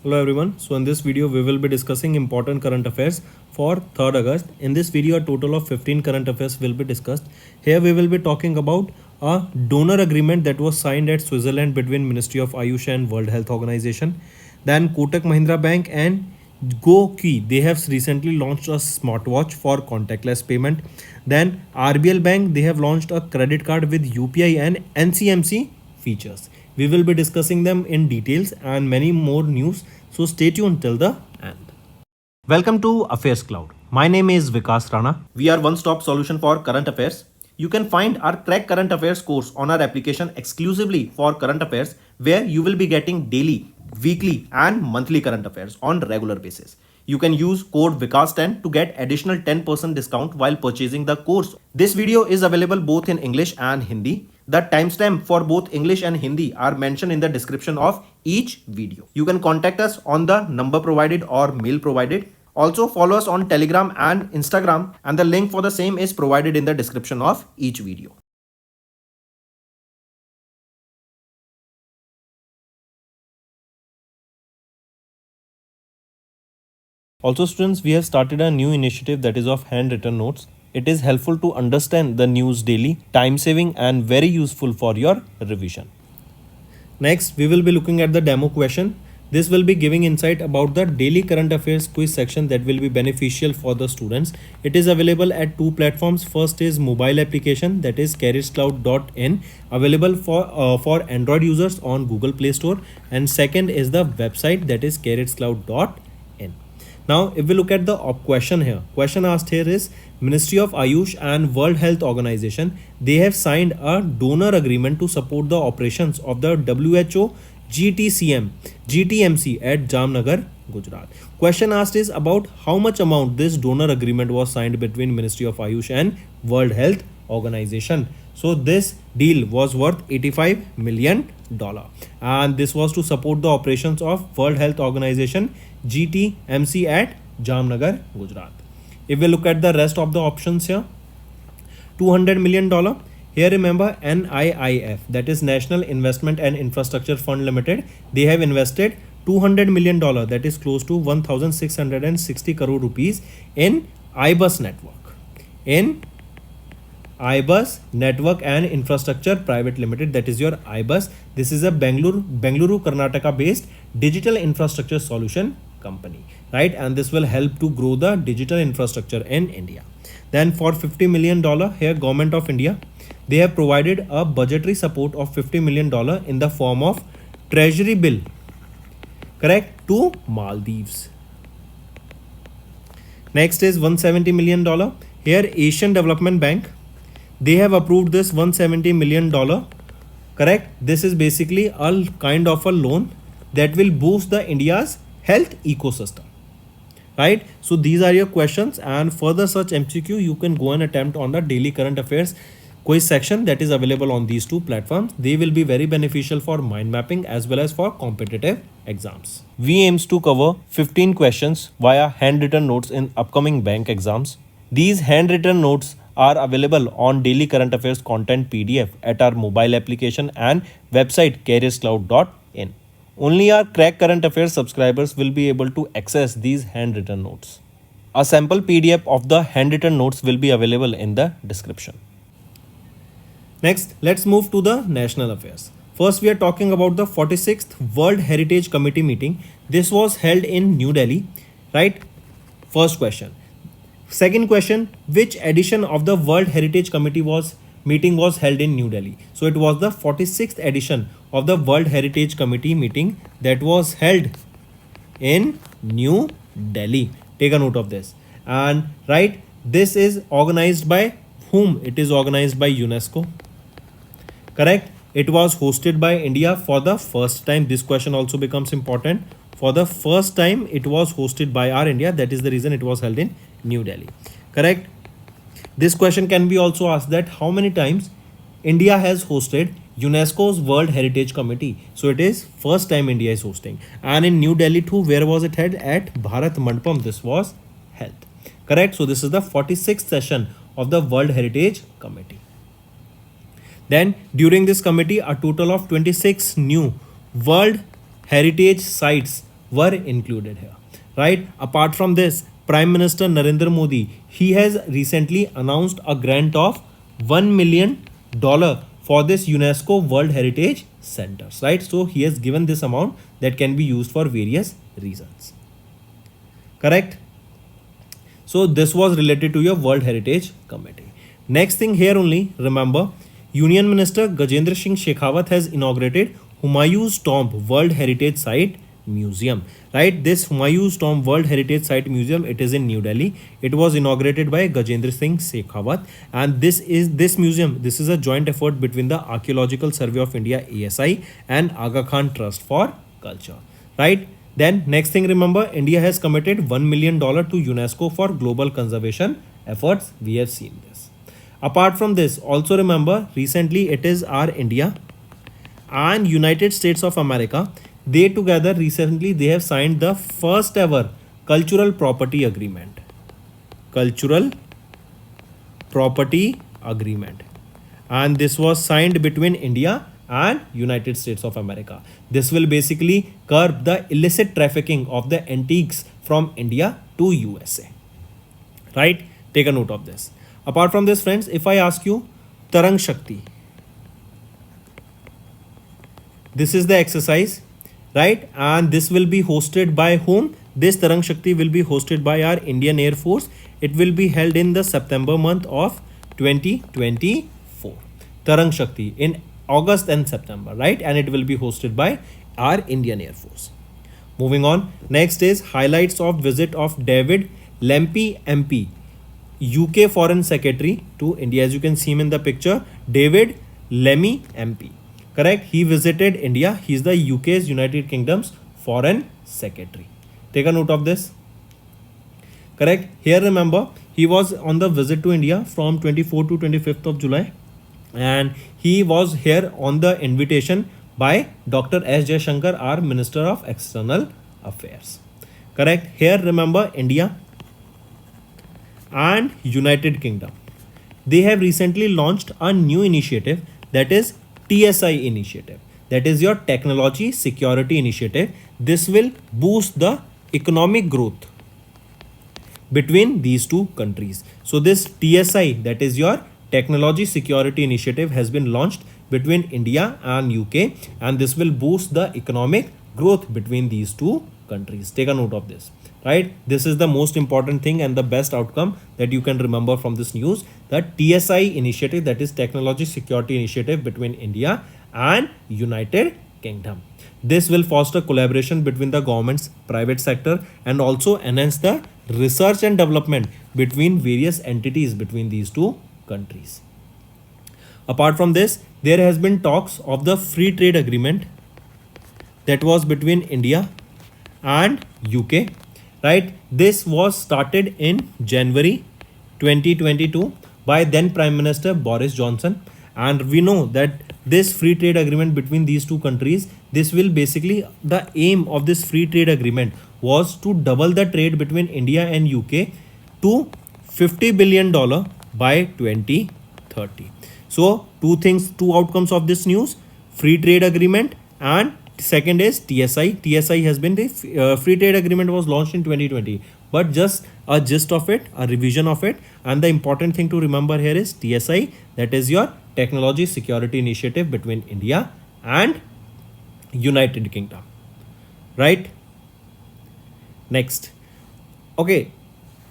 Hello everyone. So in this video we will be discussing important current affairs for 3rd August. In this video a total of 15 current affairs will be discussed. Here we will be talking about a donor agreement that was signed at Switzerland between Ministry of Ayush and World Health Organization. Then Kotak Mahindra Bank and GoKey, they have recently launched a smartwatch for contactless payment. Then RBL Bank, they have launched a credit card with UPI and NCMC features. We will be discussing them in details and many more news, so stay tuned till the end. Welcome to Affairs Cloud. My name is Vikas Rana. We are one-stop solution for current affairs. You can find our Crack Current Affairs course on our application exclusively for current affairs, where you will be getting daily, weekly and monthly current affairs on regular basis. You can use code VIKAS10 to get additional 10% discount while purchasing the course. This video is available both in English and Hindi. The timestamp for both English and Hindi are mentioned in the description of each video. You can contact us on the number provided or mail provided. Also follow us on Telegram and Instagram, and the link for the same is provided in the description of each video. Also students, we have started a new initiative that is of handwritten notes. It is helpful to understand the news daily, time saving and very useful for your revision. Next, we will be looking at the demo question. This will be giving insight about the daily current affairs quiz section that will be beneficial for the students. It is available at two platforms. First is mobile application, that is carrotscloud.in, available for Android users on Google Play Store, and second is the website, that is carrotscloud.in. Now, if we look at the question here, question asked here is Ministry of Ayush and World Health Organization, they have signed a donor agreement to support the operations of the WHO GTMC at Jamnagar, Gujarat. Question asked is about how much amount this donor agreement was signed between Ministry of Ayush and World Health Organization. So this deal was worth $85 million, and this was to support the operations of World Health Organization GTMC at Jamnagar, Gujarat. If we look at the rest of the options here, $200 million. Here remember NIIF, that is National Investment and Infrastructure Fund Limited. They have invested $200 million, that is close to 1,660 crore rupees in iBus network. In iBus Network and Infrastructure Private Limited, that is your iBus. This is a Bengaluru, Karnataka based digital infrastructure solution company, right? And this will help to grow the digital infrastructure in India. Then for $50 million, here Government of India, they have provided a budgetary support of $50 million in the form of treasury bill, correct, to Maldives. Next is $170 million. Here Asian Development Bank, they have approved this $170 million, correct. This is basically a kind of a loan that will boost the India's health ecosystem, right? So these are your questions, and further such MCQ you can go and attempt on the daily current affairs quiz section that is available on these two platforms. They will be very beneficial for mind mapping as well as for competitive exams. We aims to cover 15 questions via handwritten notes in upcoming bank exams. These handwritten notes are available on daily current affairs content PDF at our mobile application and website carrotscloud.in. Only our Crack Current Affairs subscribers will be able to access these handwritten notes. A sample PDF of the handwritten notes will be available in the description. Next, let's move to the national affairs. First, we are talking about the 46th World Heritage Committee meeting. This was held in New Delhi, right? First question. Second question, which edition of the World Heritage Committee meeting was held in New Delhi? So it was the 46th edition of the World Heritage Committee meeting that was held in New Delhi. Take a note of this. And right, this is organized by whom? It is organized by UNESCO, correct. It was hosted by India for the first time. This question also becomes important. For the first time it was hosted by our India. That is the reason it was held in New Delhi, correct. This question can be also asked that how many times India has hosted UNESCO's World Heritage Committee. So it is first time India is hosting. And in New Delhi too, where was it held? At Bharat Mandapam this was held, correct. So this is the 46th session of the World Heritage Committee. Then during this committee, a total of 26 new World Heritage sites were included here, right? Apart from this, Prime Minister Narendra Modi, he has recently announced a grant of $1 million for this UNESCO World Heritage Centers, right? So he has given this amount that can be used for various reasons. Correct? So this was related to your World Heritage Committee. Next thing here only, remember, Union Minister Gajendra Singh Shekhawat has inaugurated Humayun's Tomb World Heritage Site Museum, right? This Humayun's Tomb World Heritage Site Museum, it is in New Delhi. It was inaugurated by Gajendra Singh Shekhawat, and this museum, this is a joint effort between the Archaeological Survey of India ASI and Aga Khan Trust for Culture, right? Then next thing, remember, India has committed $1 million to UNESCO for global conservation efforts. We have seen this. Apart from this, also remember, recently it is our India and United States of America. They together recently they have signed the first ever cultural property agreement. Cultural property agreement. And this was signed between India and United States of America. This will basically curb the illicit trafficking of the antiques from India to USA. Right? Take a note of this. Apart from this, friends, if I ask you Tarang Shakti, this is the exercise, right? And this will be hosted by whom? This Tarang Shakti will be hosted by our Indian Air Force. It will be held in the September month of 2024. Tarang Shakti in August and September, right? And it will be hosted by our Indian Air Force. Moving on, next is highlights of visit of David Lammy MP, UK Foreign Secretary to India. As you can see him in the picture, David Lammy MP. Correct? He visited India. He is the UK's United Kingdom's Foreign Secretary. Take a note of this. Correct? Here remember, he was on the visit to India from 24 to 25th of July. And he was here on the invitation by Dr. S. Jaishankar, our Minister of External Affairs. Correct? Here remember, India and United Kingdom, they have recently launched a new initiative, that is TSI initiative, that is your Technology Security Initiative. This will boost the economic growth between these two countries. So this TSI, that is your Technology Security Initiative, has been launched between India and UK, and this will boost the economic growth between these two countries. Take a note of this, right? This is the most important thing and the best outcome that you can remember from this news. The TSI initiative, that is Technology Security Initiative between India and United Kingdom. This will foster collaboration between the government's private sector and also enhance the research and development between various entities between these two countries. Apart from this, there has been talks of the free trade agreement that was between India and UK, right? This was started in January 2022 by then Prime Minister Boris Johnson, and we know that this free trade agreement between these two countries, this will basically, the aim of this free trade agreement was to double the trade between India and UK to $50 billion by 2030. So two outcomes of this news: free trade agreement, and second is TSI. TSI has been the free trade agreement was launched in 2020, but just a gist of it, a revision of it, and the important thing to remember here is TSI, that is your Technology Security Initiative between India and United Kingdom, right? Next, okay,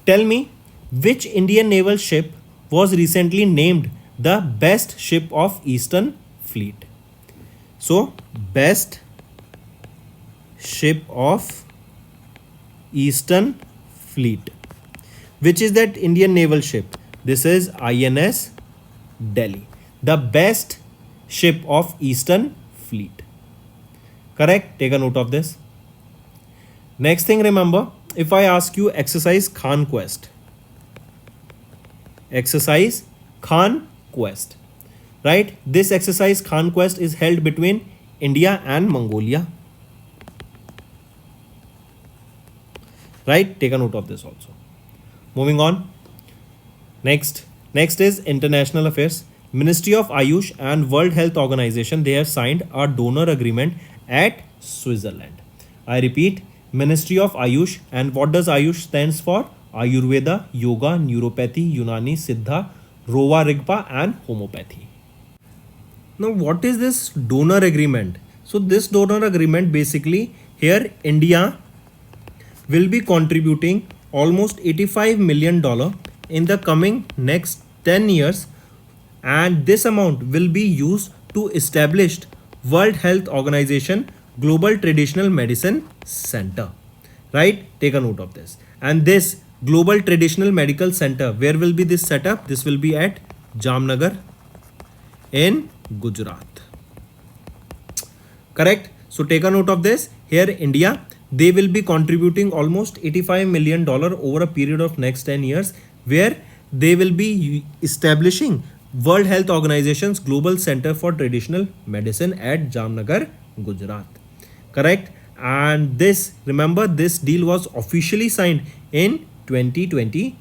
tell me which Indian naval ship was recently named the best ship of Eastern Fleet. So best ship of Eastern Fleet. Which is that Indian naval ship? This is INS Delhi, the best ship of Eastern Fleet. Correct? Take a note of this. Next thing, remember, if I ask you exercise Khan Quest, exercise Khan Quest, right? This exercise Khan Quest is held between India and Mongolia, right? Take a note of this also. Moving on, next is international affairs. Ministry of Ayush and World Health Organization, they have signed a donor agreement at Switzerland. I repeat, Ministry of Ayush. And what does Ayush stands for? Ayurveda, Yoga, Neuropathy, Unani, Siddha, Rova Rigpa and Homeopathy. Now what is this donor agreement? So this donor agreement, basically here India will be contributing almost $85 million in the coming next 10 years, and this amount will be used to establish World Health Organization Global Traditional Medicine Center. Right? Take a note of this. And this Global Traditional Medical Center, where will be this set up? This will be at Jamnagar in Gujarat. Correct? So take a note of this. Here India, they will be contributing almost $85 million over a period of next 10 years, where they will be establishing World Health Organization's Global Center for Traditional Medicine at Jamnagar, Gujarat. Correct? And this, remember, this deal was officially signed in 2022.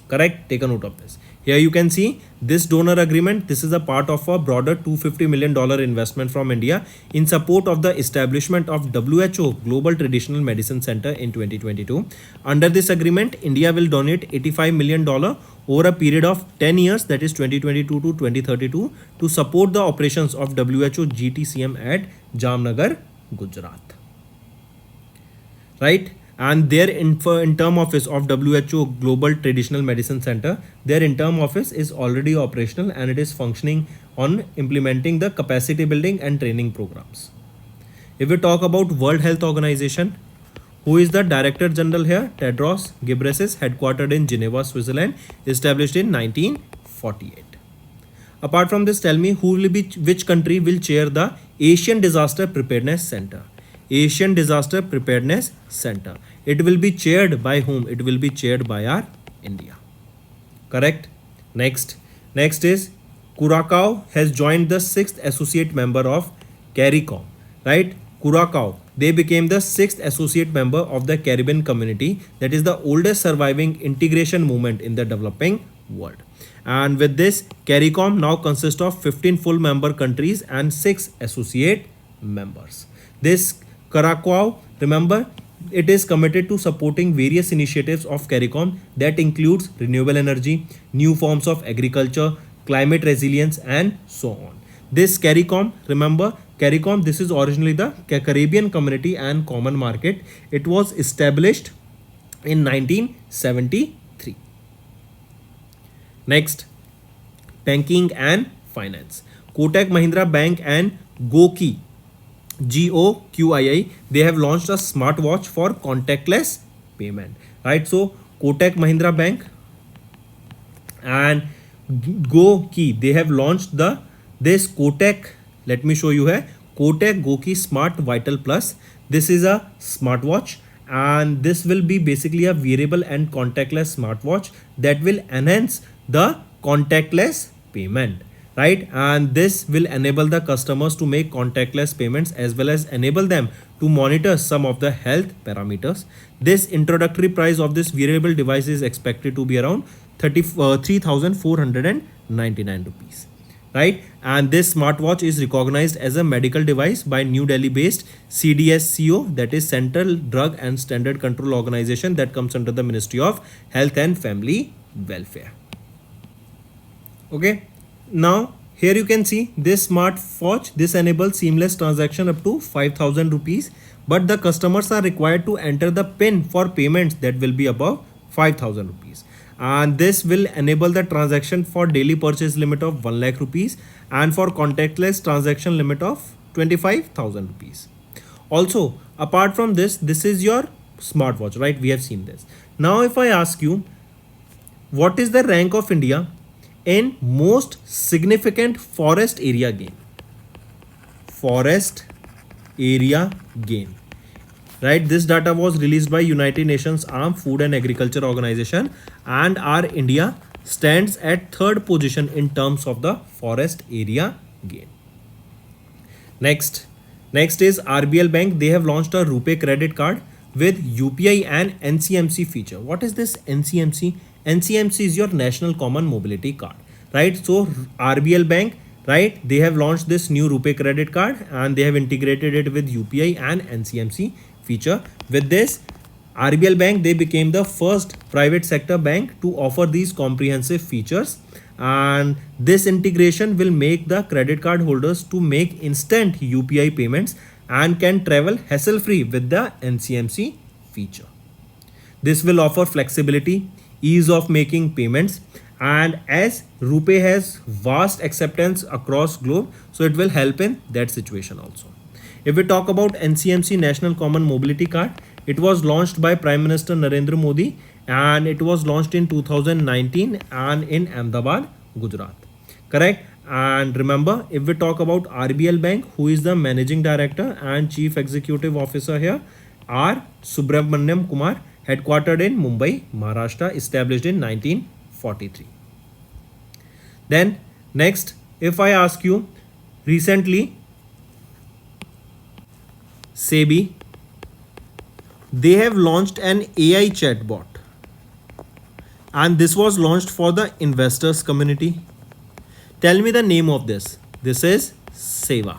Correct? Take a note of this. Here you can see this donor agreement. This is a part of a broader $250 million investment from India in support of the establishment of WHO Global Traditional Medicine Center in 2022. Under this agreement, India will donate $85 million over a period of 10 years, that is 2022 to 2032, to support the operations of WHO GTCM at Jamnagar, Gujarat. Right? And their interim office of WHO Global Traditional Medicine Center, their interim office is already operational and it is functioning on implementing the capacity building and training programs. If we talk about World Health Organization, who is the Director General here? Tedros Ghebreyesus, headquartered in Geneva, Switzerland, established in 1948. Apart from this, tell me which country will chair the Asian Disaster Preparedness Center? Asian Disaster Preparedness Center. It will be chaired by whom? It will be chaired by our India. Correct? Next is Curacao has joined the 6th associate member of CARICOM. Right? Curacao, they became the 6th associate member of the Caribbean community, that is the oldest surviving integration movement in the developing world. And with this, CARICOM now consists of 15 full member countries and 6 associate members. This Curacao, remember, it is committed to supporting various initiatives of CARICOM that includes renewable energy, new forms of agriculture, climate resilience and so on. This CARICOM, remember, CARICOM, this is originally the Caribbean Community and Common Market. It was established in 1973. Next, banking and finance. Kotak Mahindra Bank and GoQii, GOQII, they have launched a smartwatch for contactless payment. Right? So Kotak Mahindra Bank and GoQii, they have launched this Kotak. Let me show you here. Kotak GoQii Smart Vital Plus. This is a smartwatch, and this will be basically a wearable and contactless smartwatch that will enhance the contactless payment. Right? And this will enable the customers to make contactless payments as well as enable them to monitor some of the health parameters. This introductory price of this wearable device is expected to be around 3,499 rupees. Right? And this smartwatch is recognized as a medical device by New Delhi based CDSCO, that is Central Drug and Standard Control Organization, that comes under the Ministry of Health and Family Welfare. Okay. Now here you can see this smartwatch. This enables seamless transaction up to 5,000 rupees, but the customers are required to enter the PIN for payments that will be above 5,000 rupees. And this will enable the transaction for daily purchase limit of 1 lakh rupees and for contactless transaction limit of 25,000 rupees. Also, apart from this, this is your smartwatch, right? We have seen this. Now, if I ask you, what is the rank of India in most significant forest area gain? Forest area gain. Right? This data was released by United Nations Armed Food and Agriculture Organization, and our India stands at 3rd position in terms of the forest area gain. Next is RBL Bank. They have launched a RuPay credit card with UPI and NCMC feature. What is this NCMC? NCMC is your National Common Mobility Card. Right? So RBL Bank right? They have launched this new RuPay credit card and they have integrated it with UPI and NCMC feature. With this, RBL Bank, they became the first private sector bank to offer these comprehensive features, and this integration will make the credit card holders to make instant UPI payments and can travel hassle-free with the NCMC feature. This will offer flexibility, ease of making payments, and as RuPay has vast acceptance across globe, so it will help in that situation also. If we talk about NCMC National Common Mobility Card, it was launched by Prime Minister Narendra Modi and it was launched in 2019 and in Ahmedabad, Gujarat. Correct? And remember, if we talk about RBL Bank, who is the Managing Director and Chief Executive Officer here, R. Subramaniam Kumar, headquartered in Mumbai, Maharashtra, established in 1943. Then next, if I ask you, recently SEBI, they have launched an AI chatbot, and this was launched for the investors community. Tell me the name of this. This is Seva,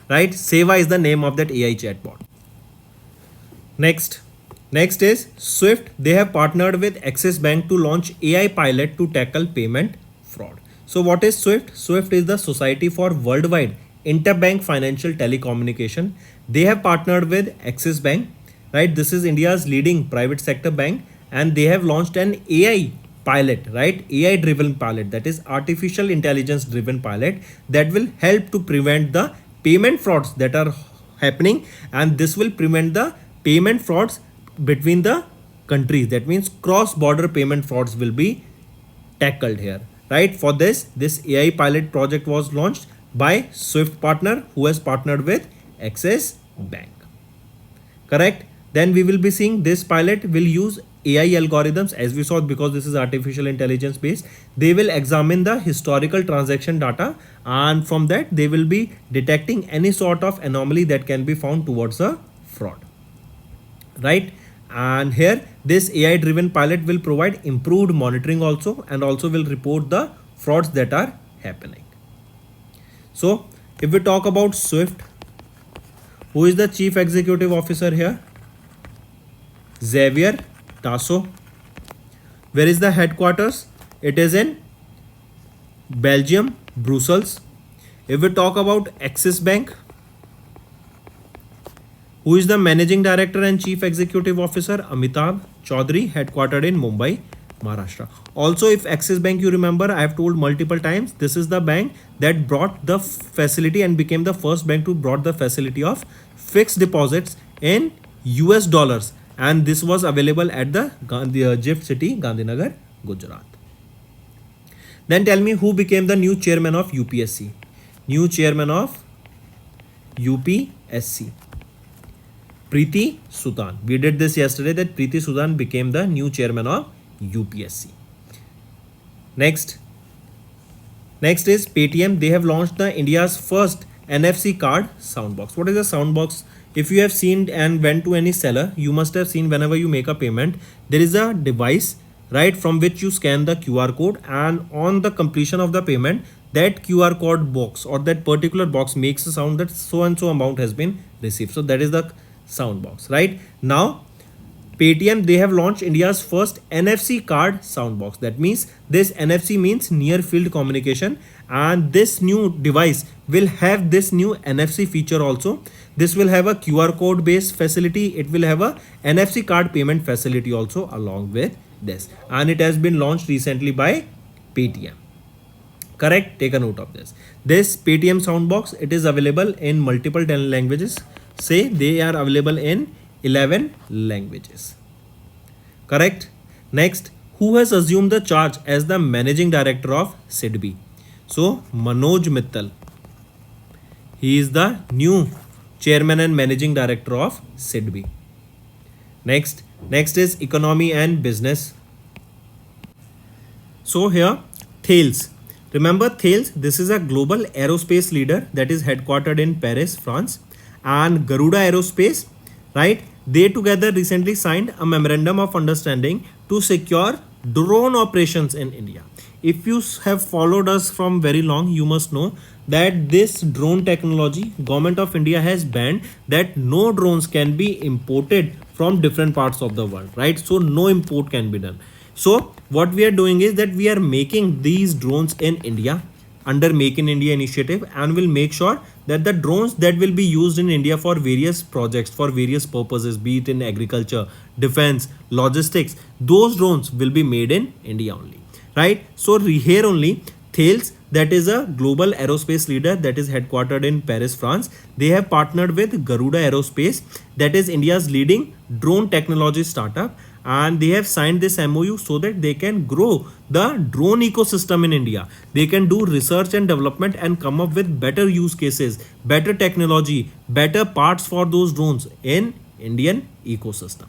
right? Seva is the name of that AI chatbot. Next is Swift. They have partnered with Axis Bank to launch AI pilot to tackle payment fraud. So what is Swift? Swift is the Society for Worldwide Interbank Financial Telecommunication. They have partnered with Axis Bank, right? This is India's leading private sector bank, and they have launched an AI pilot, right? AI driven pilot, that is artificial intelligence driven pilot, that will help to prevent the payment frauds that are happening, and this will prevent the payment frauds between the countries. That means cross border payment frauds will be tackled here, right? For this AI pilot project was launched by Swift partner, who has partnered with Axis Bank. Correct? Then we will be seeing this pilot will use AI algorithms, as we saw, because this is artificial intelligence based. They will examine the historical transaction data, and from that they will be detecting any sort of anomaly that can be found towards a fraud, right? And here this AI driven pilot will provide improved monitoring also, and also will report the frauds that are happening. So if we talk about Swift, who is the Chief Executive Officer here? Xavier Tasso. Where is the headquarters? It is in Belgium, Brussels. If we talk about Axis Bank, who is the Managing Director and Chief Executive Officer? Amitabh Chaudhary, headquartered in Mumbai, Maharashtra. Also, if Axis Bank, you remember, I have told multiple times, this is the bank that brought the facility and became the first bank to brought the facility of fixed deposits in US dollars, and this was available at the GIFT City, Gandhinagar, Gujarat. Then tell me who became the new chairman of UPSC. New chairman of UPSC, Preeti Sudhan. We did this yesterday, that Preeti Sudhan became the new chairman of UPSC. Next is Paytm. They have launched the India's first NFC card soundbox. What is a soundbox? If you have seen and went to any seller, you must have seen whenever you make a payment, there is a device, right, from which you scan the QR code, and on the completion of the payment, that QR code box or that particular box makes a sound that so and so amount has been received. So that is the sound box, right? Now Paytm, they have launched India's first NFC card soundbox. That means this NFC means near field communication, and this new device will have this new NFC feature also. This will have a QR code based facility. It will have a NFC card payment facility also along with this, and it has been launched recently by Paytm. Correct? Take a note of this. This Paytm soundbox, it is available in multiple languages. Say they are available in 11 languages. Correct? Next, who has assumed the charge as the managing director of SIDBI? So Manoj Mittal, he is the new chairman and managing director of SIDBI. Next is economy and business. So here Thales. Remember Thales, this is a global aerospace leader that is headquartered in Paris, France, and Garuda Aerospace, right? They together recently signed a memorandum of understanding to secure drone operations in India. if you have followed us from very long, you must know that this drone technology, government of India has banned that no drones can be imported from different parts of the world, right? So no import can be done. So what we are doing is that we are making these drones in India under Make in India initiative, and will make sure that the drones that will be used in India for various projects, for various purposes, be it in agriculture, defense, logistics, those drones will be made in India only, right? So here only Thales, that is a global aerospace leader that is headquartered in Paris, France. They have partnered with Garuda Aerospace, that is India's leading drone technology startup, and they have signed this MOU so that they can grow the drone ecosystem in India. They can do research and development and come up with better use cases, better technology, better parts for those drones in Indian ecosystem.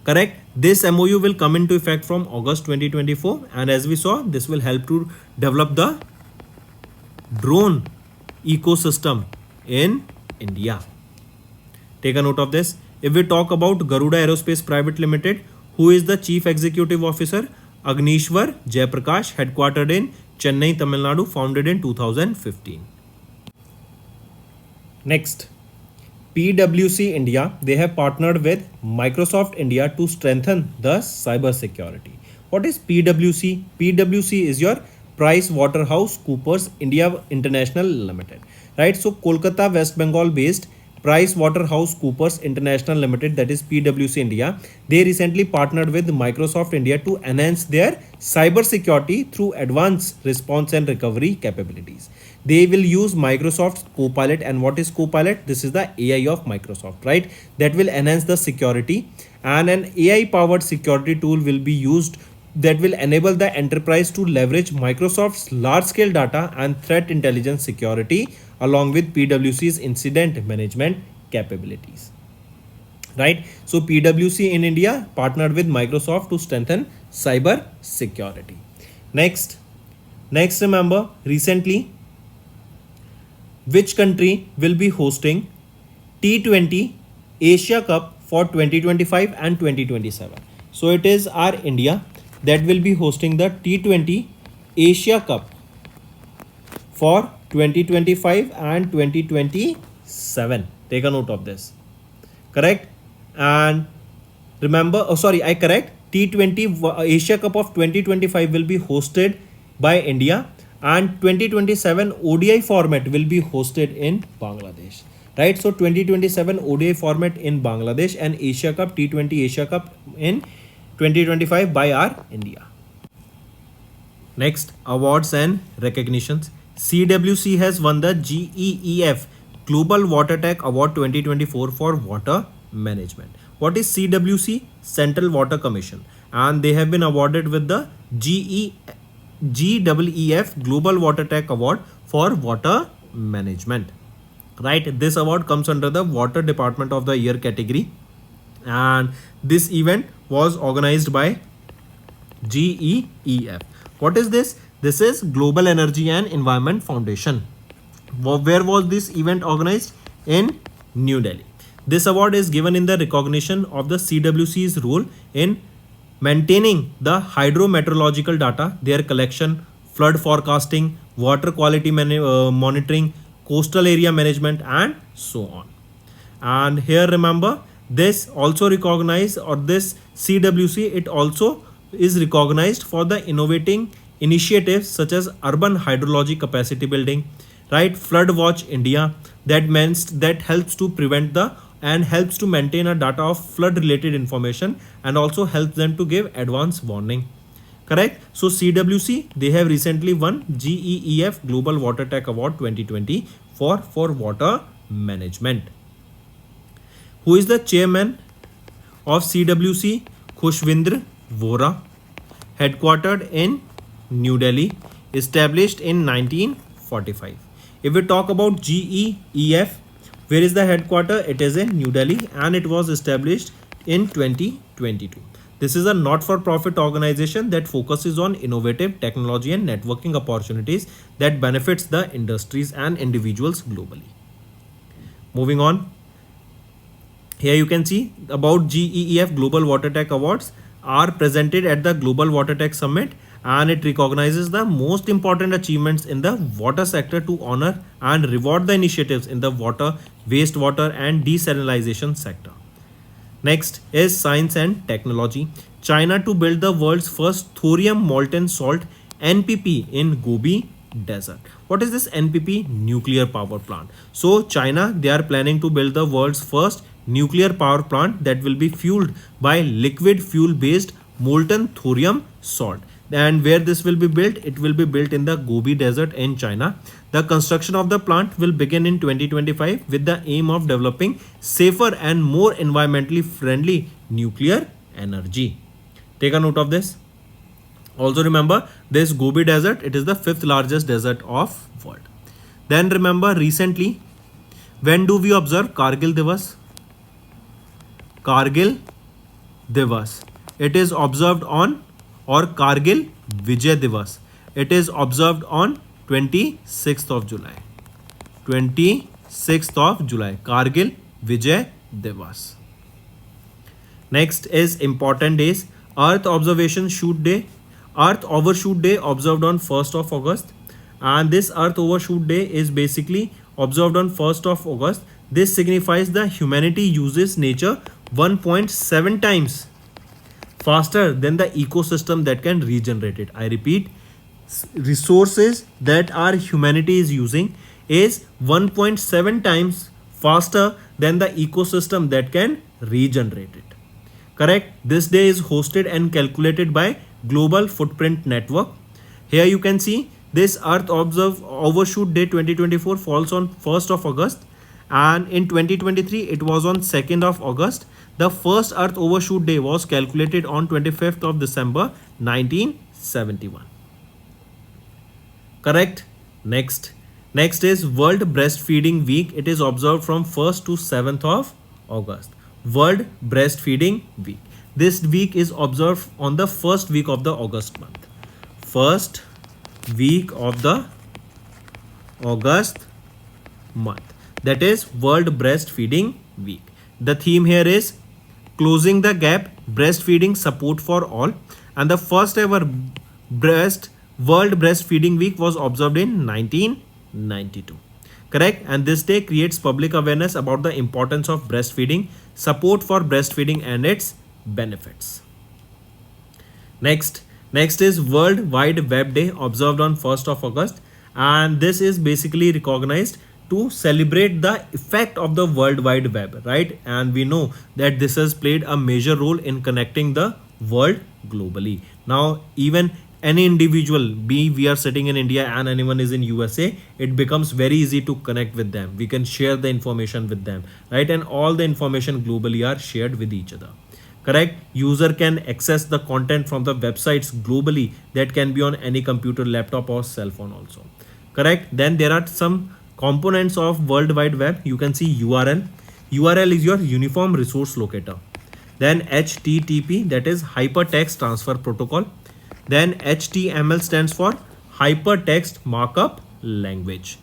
Correct? This MOU will come into effect from August 2024, and as we saw, this will help to develop the drone ecosystem in India. Take a note of this. If we talk about Garuda Aerospace Private Limited, who is the Chief Executive Officer? Agnishwar Jayaprakash, headquartered in Chennai, Tamil Nadu, founded in 2015. Next, PwC India, they have partnered with Microsoft India to strengthen the cyber security. What is PwC? PwC is your Price Waterhouse Coopers India International Limited, right? So Kolkata, West Bengal based Price Waterhouse Coopers International Limited, that is PwC India, they recently partnered with Microsoft India to enhance their cyber security through advanced response and recovery capabilities. They will use Microsoft's Copilot. And what is Copilot? This is the AI of Microsoft, right? That will enhance the security, and an AI powered security tool will be used that will enable the enterprise to leverage Microsoft's large scale data and threat intelligence security along with PwC's incident management capabilities, right? So PwC in India partnered with Microsoft to strengthen cyber security. Next remember, recently, which country will be hosting T20 Asia Cup for 2025 and 2027? So it is our India that will be hosting the T20 Asia Cup for 2025 and 2027. Take a note of this. Correct? And remember, T20 Asia Cup of 2025 will be hosted by India, and 2027 ODI format will be hosted in Bangladesh, right? So 2027 ODI format in Bangladesh, and Asia Cup, T20 Asia Cup in 2025 by our India. Next, awards and recognitions. CWC has won the GEEF Global Water Tech Award 2024 for water management. What is CWC? Central Water Commission, and they have been awarded with the GEEF Global Water Tech Award for water management, right? This award comes under the Water Department of the Year category, and this event was organized by GEEF. What is this? This is Global Energy and Environment Foundation. Where was this event organized? In New Delhi. This award is given in the recognition of the CWC's role in maintaining the hydrometeorological data, their collection, flood forecasting, water quality monitoring, coastal area management, and so on. And here remember, this also recognized, or this CWC, it also is recognized for the innovating initiatives such as urban hydrology capacity building, right? Flood Watch India, that helps to prevent and helps to maintain a data of flood related information, and also helps them to give advance warning. Correct? So CWC, they have recently won GEEF Global Water Tech Award 2020 for water management. Who is the chairman of CWC? Khushvinder Vora, headquartered in New Delhi, established in 1945. If we talk about GEEF, where is the headquarter? It is in New Delhi, and it was established in 2022. This is a not-for-profit organization that focuses on innovative technology and networking opportunities that benefits the industries and individuals globally. Moving on. Here you can see about GEEF Global Water Tech Awards are presented at the Global Water Tech Summit, and it recognizes the most important achievements in the water sector to honor and reward the initiatives in the water, wastewater, and desalination sector. Next is science and technology. China to build the world's first thorium molten salt NPP in Gobi Desert. What is this NPP? Nuclear power plant. So China, they are planning to build the world's first nuclear power plant that will be fueled by liquid fuel based molten thorium salt. And where this will be built? It will be built in the Gobi Desert in China. The construction of the plant will begin in 2025 with the aim of developing safer and more environmentally friendly nuclear energy. Take a note of this. Also remember this Gobi Desert, it is the 5th largest desert of world. Then remember recently, when do we observe Kargil Divas? Kargil Divas. It is observed on, or Kargil Vijay Divas. It is observed on 26th of July. 26th of July. Kargil Vijay Divas. Next is important days. Earth Observation Shoot Day. Earth Overshoot Day observed on 1st of August. And this Earth Overshoot Day is basically observed on 1st of August. This signifies the humanity uses nature 1.7 times faster than the ecosystem that can regenerate it. I repeat, resources that our humanity is using is 1.7 times faster than the ecosystem that can regenerate it. Correct? This day is hosted and calculated by Global Footprint Network. Here you can see this Earth Overshoot Day 2024 falls on 1st of August, and in 2023 it was on 2nd of August. The first Earth Overshoot Day was calculated on 25th of December 1971. Correct? Next is World Breastfeeding Week. It is observed from 1st to 7th of August. World Breastfeeding Week. This week is observed on the first week of the August month. First week of the August month. That is World Breastfeeding Week. The theme here is Closing the Gap, Breastfeeding Support for All. And the first ever World Breastfeeding Week was observed in 1992. Correct? And this day creates public awareness about the importance of breastfeeding, support for breastfeeding and its benefits. Next is World Wide Web Day observed on 1st of August. And this is basically recognized to celebrate the effect of the World Wide Web, right? And we know that this has played a major role in connecting the world globally. Now, even any individual, be we are sitting in India and anyone is in USA, it becomes very easy to connect with them. We can share the information with them, right? And all the information globally are shared with each other. Correct? User can access the content from the websites globally that can be on any computer, laptop or cell phone also. Correct? Then there are some components of World Wide Web. You can see URL. URL is your Uniform Resource Locator. Then HTTP, that is Hypertext Transfer Protocol. Then HTML stands for Hypertext Markup Language.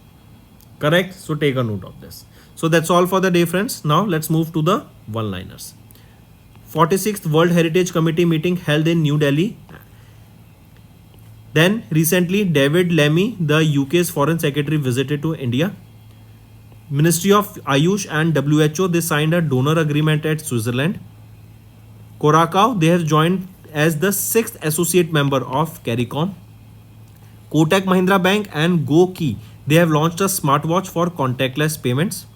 Correct? So take a note of this. So that's all for the day, friends. Now let's move to the one-liners. 46th World Heritage Committee meeting held in New Delhi. Then recently David Lammy, the UK's Foreign Secretary, visited to India. Ministry of Ayush and WHO, they signed a donor agreement at Switzerland. Curacao, they have joined as the 6th associate member of CARICOM. Kotak Mahindra Bank and GoKey, they have launched a smartwatch for contactless payments.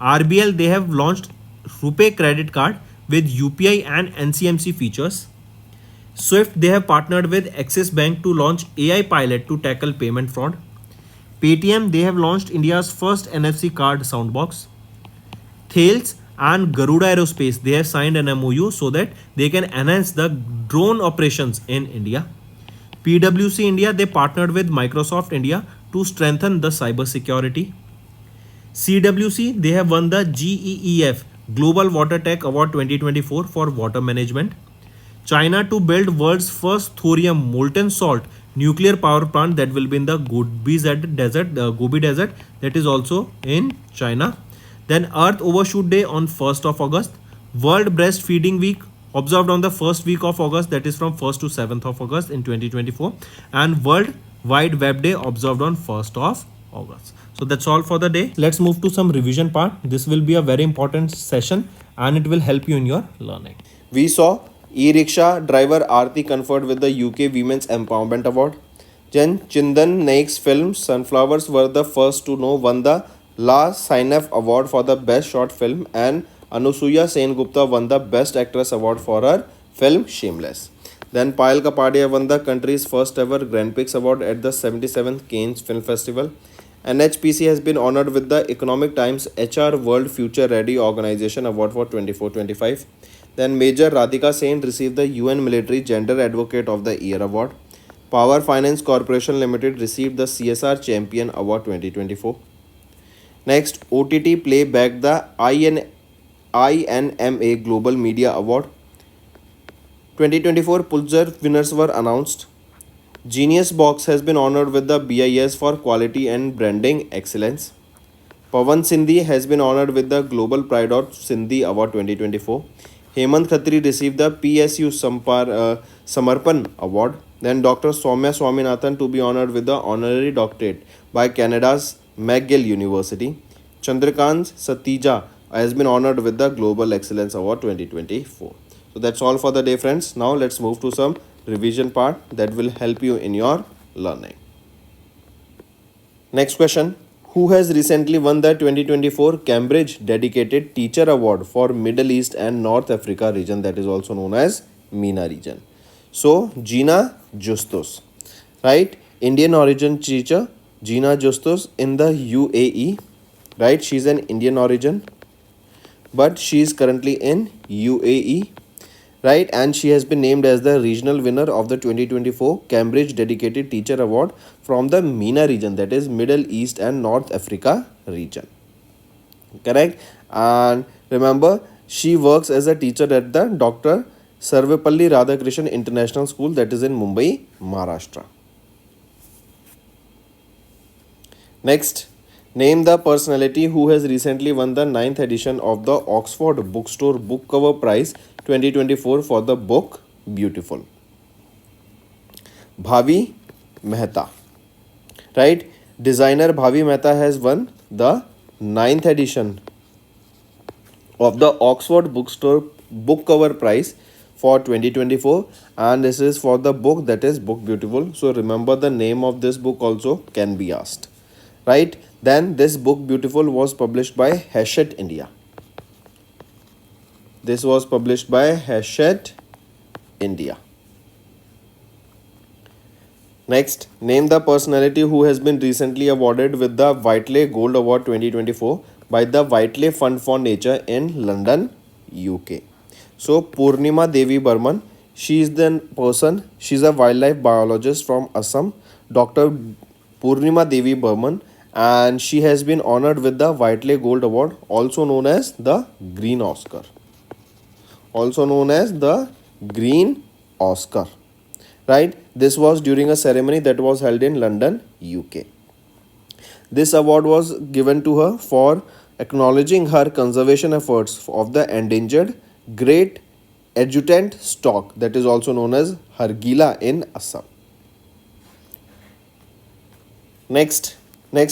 RBL, they have launched RuPay credit card with UPI and NCMC features. Swift, they have partnered with Axis Bank to launch AI pilot to tackle payment fraud. Paytm, they have launched India's first NFC card soundbox. Thales and Garuda Aerospace, they have signed an MOU so that they can enhance the drone operations in India. PwC India, they partnered with Microsoft India to strengthen the cyber security. CWC, they have won the GEEF Global Water Tech Award 2024 for water management. China to build world's first thorium molten salt nuclear power plant that will be in the Gobi Desert, that is also in China. Then Earth Overshoot Day on 1st of August. World Breastfeeding Week observed on the first week of August, that is from 1st to 7th of August in 2024, and World Wide Web Day observed on 1st of August. So that's all for the day. Let's move to some revision part. This will be a very important session and it will help you in your learning. We saw e-rickshaw driver Aarti conferred with the UK Women's Empowerment Award. Then Chindan Naik's film Sunflowers Were the First to Know won the La Sinef Award for the Best Short Film, and Anusuya Sen Gupta won the Best Actress Award for her film Shameless. Then Payal Kapadia won the country's first ever Grand Prix Award at the 77th Cannes Film Festival. NHPC has been honored with the Economic Times HR World Future Ready Organization Award for 24-25. Then Major Radhika Sen received the UN Military Gender Advocate of the Year Award. Power Finance Corporation Limited received the CSR Champion Award 2024. Next, OTT Play bagged the INMA Global Media Award. 2024 Pulitzer winners were announced. Genius Box has been honored with the BIS for Quality and Branding Excellence. Pawan Sindhi has been honored with the Global Pride of Sindhi Award 2024. Hemant Khatri received the PSU Samarpan Award. Then Dr. Soumya Swaminathan to be honored with the honorary doctorate by Canada's McGill University. Chandrakant Satija has been honored with the Global Excellence Award 2024. So that's all for the day, friends. Now let's move to some revision part that will help you in your learning. Next question. Who has recently won the 2024 Cambridge Dedicated Teacher Award for Middle East and North Africa region, that is also known as MENA region? So Gina Justus, right? Indian origin teacher Gina Justus in the UAE, right? She's an Indian origin, but she is currently in UAE, right? And she has been named as the regional winner of the 2024 Cambridge Dedicated Teacher Award from the MENA region, that is Middle East and North Africa region. Correct? And remember, she works as a teacher at the Dr. Sarvepalli Radhakrishnan International School, that is in Mumbai, Maharashtra. Next, name the personality who has recently won the 9th edition of the Oxford Bookstore Book Cover Prize 2024 for the book Beautiful. Bhavi Mehta, right? Designer Bhavi Mehta has won the 9th edition of the Oxford Bookstore Book Cover Prize for 2024, and this is for the book that is Book Beautiful. So remember, the name of this book also can be asked, right? Then this book Beautiful was published by Hachette India. This was published by Hachette India. Next, name the personality who has been recently awarded with the Whiteley Gold Award 2024 by the Whiteley Fund for Nature in London, UK. So Purnima Devi Burman, she is the person, she's a wildlife biologist from Assam, Dr. Purnima Devi Burman, and she has been honored with the Whiteley Gold Award, also known as the Green Oscar. Also known as the Green Oscar, right? This was during a ceremony that was held in London, UK. This award was given to her for acknowledging her conservation efforts of the endangered great adjutant stock, that is also known as Hargila in Assam. Next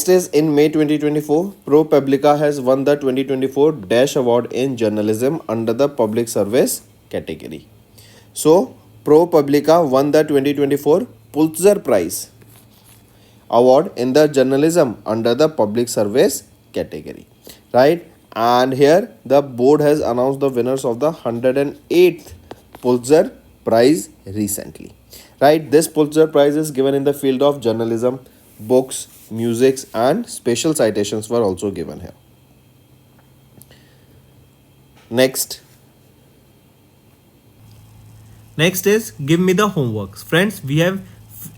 is in May 2024, ProPublica has won the 2024 Dash Award in Journalism under the Public Service category. So ProPublica won the 2024 Pulitzer Prize Award in the Journalism under the Public Service category, right? And here the board has announced the winners of the 108th Pulitzer Prize recently, right? This Pulitzer Prize is given in the field of journalism, books, music, and special citations were also given here. Next is give me the homeworks. Friends, we have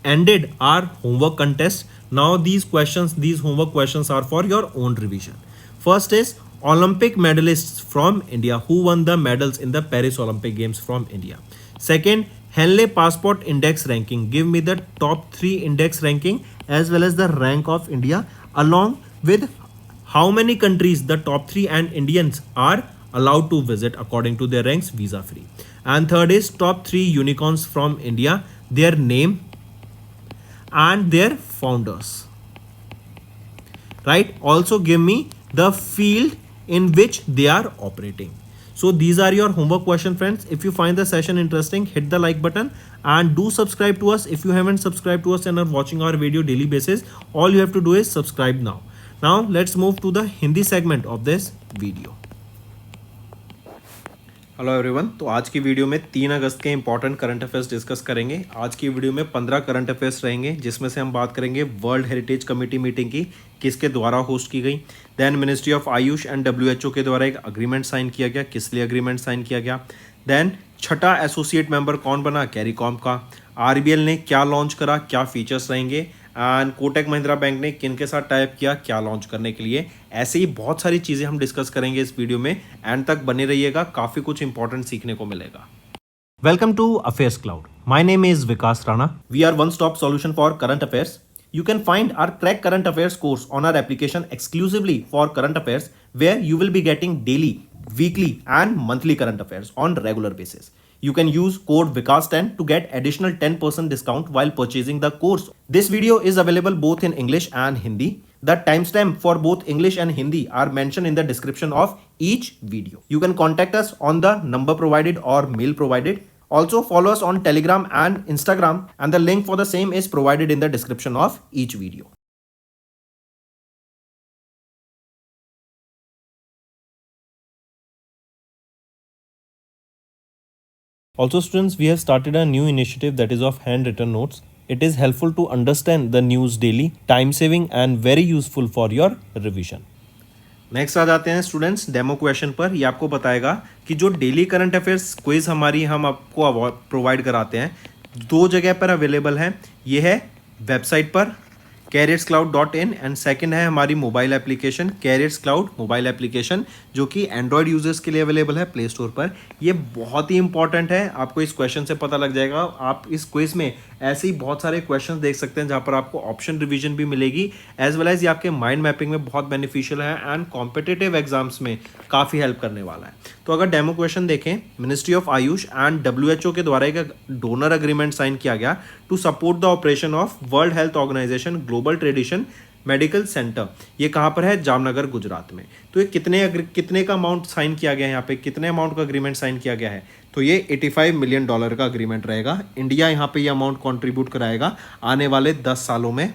ended our homework contest. Now these homework questions are for your own revision. First is Olympic medalists from India who won the medals in the Paris Olympic Games from India. Second, Henley Passport Index ranking. Give me the top 3 index ranking as well as the rank of India, along with how many countries the top 3 and Indians are allowed to visit according to their ranks visa free. And third is top 3 unicorns from India, their name and their founders. Right? Also give me the field in which they are operating. So these are your homework question, friends. If you find the session interesting, hit the like button and do subscribe to us. If you haven't subscribed to us and are watching our video daily basis, all you have to do is subscribe now. Now let's move to the Hindi segment of this video. Hello everyone, तो आज की video में 3 अगस्त के important current affairs discuss करेंगे। आज की video में 15 current affairs रहेंगे, जिसमें से हम बात करेंगे वर्ल्ड हेरिटेज कमेटी मीटिंग की, किसके द्वारा होस्ट की गई। Then ministry of Ayush and WHO के द्वारा एक अग्रीमेंट साइन किया गया, किस लिए अग्रीमेंट साइन किया गया। देन छठा एसोसिएट मेंबर कौन बना, कैरिकॉम का। RBL ने क्या लॉन्च करा, क्या फीचर्स रहेंगे, एंड कोटक महिंद्रा बैंक ने किन के साथ टाइप किया, क्या लॉन्च करने के लिए। ऐसे ही बहुत सारी चीज़ें हम डिस्कस करेंगे इस वीडियो में। एंड तक बने रहिएगा, काफ़ी कुछ इंपॉर्टेंट सीखने को मिलेगा। Welcome to Affairs Cloud. My name is Vikas Rana. We are one stop solution for current affairs. You can find our Crack Current Affairs course on our application exclusively for current affairs, where you will be getting daily, weekly and monthly current affairs on regular basis. You can use code VIKAS10 to get additional 10% discount while purchasing the course. This video is available both in English and Hindi. The timestamp for both English and Hindi are mentioned in the description of each video. You can contact us on the number provided or mail provided. Also follow us on Telegram and Instagram, and the link for the same is provided in the description of each video. Also students, we have started a new initiative that is of handwritten notes. It is helpful to understand the news daily, time saving and very useful for your revision. Next आ जाते हैं students demo question पर। ये आपको बताएगा कि जो daily current affairs quiz हमारी हम आपको प्रोवाइड कराते हैं, 2 जगह पर अवेलेबल है। ये है वेबसाइट पर careerscloud.in एंड सेकंड है हमारी mobile application carriers cloud mobile application, जो कि एंड्रॉयड यूजर्स के लिए अवेलेबल है प्ले स्टोर पर। ये बहुत ही इंपॉर्टेंट है, आपको इस क्वेश्चन से पता लग जाएगा। आप इस क्विज में ऐसे ही बहुत सारे क्वेश्चन देख सकते हैं, जहाँ पर आपको ऑप्शन रिवीजन भी मिलेगी, एज वेल एज ये आपके माइंड मैपिंग में बहुत बेनिफिशियल है एंड कॉम्पिटिटिव एग्जाम्स में काफ़ी हेल्प करने वाला है। तो अगर डेमो क्वेश्चन देखें, ministry of Ayush and WHO के द्वारा एक डोनर अग्रीमेंट साइन किया गया to support the operation of World Health Organization global tradition medical centre. ये कहाँ पर है, जामनगर गुजरात में। तो ये कितने का अमाउंट साइन किया गया है, यहाँ पे कितने अमाउंट का अग्रीमेंट साइन किया गया है, तो ये $85 मिलियन का अग्रीमेंट रहेगा। इंडिया यहाँ पे ये अमाउंट कंट्रीब्यूट कराएगा आने वाले 10 सालों में,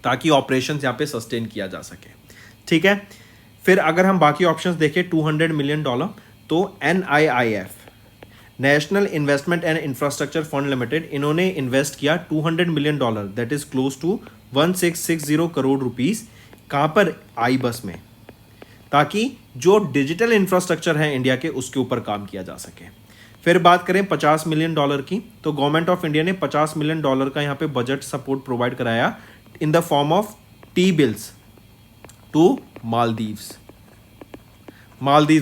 ताकि ऑपरेशन यहाँ पे सस्टेन किया जा सके। ठीक है, फिर अगर हम बाकी ऑप्शंस देखें, $200 मिलियन, तो NIIF national investment and infrastructure fund limited, इन्होंने इन्वेस्ट किया $200 million, that is close to 1660 crore rupees. कहाँ पर, आई बस में, ताकि जो डिजिटल इंफ्रास्ट्रक्चर है इंडिया के, उसके ऊपर काम किया जा सके। फिर बात करें $50 मिलियन की, तो गवर्नमेंट ऑफ इंडिया ने $50 मिलियन का यहाँ पे बजट सपोर्ट प्रोवाइड कराया in the form of T-bills to Maldives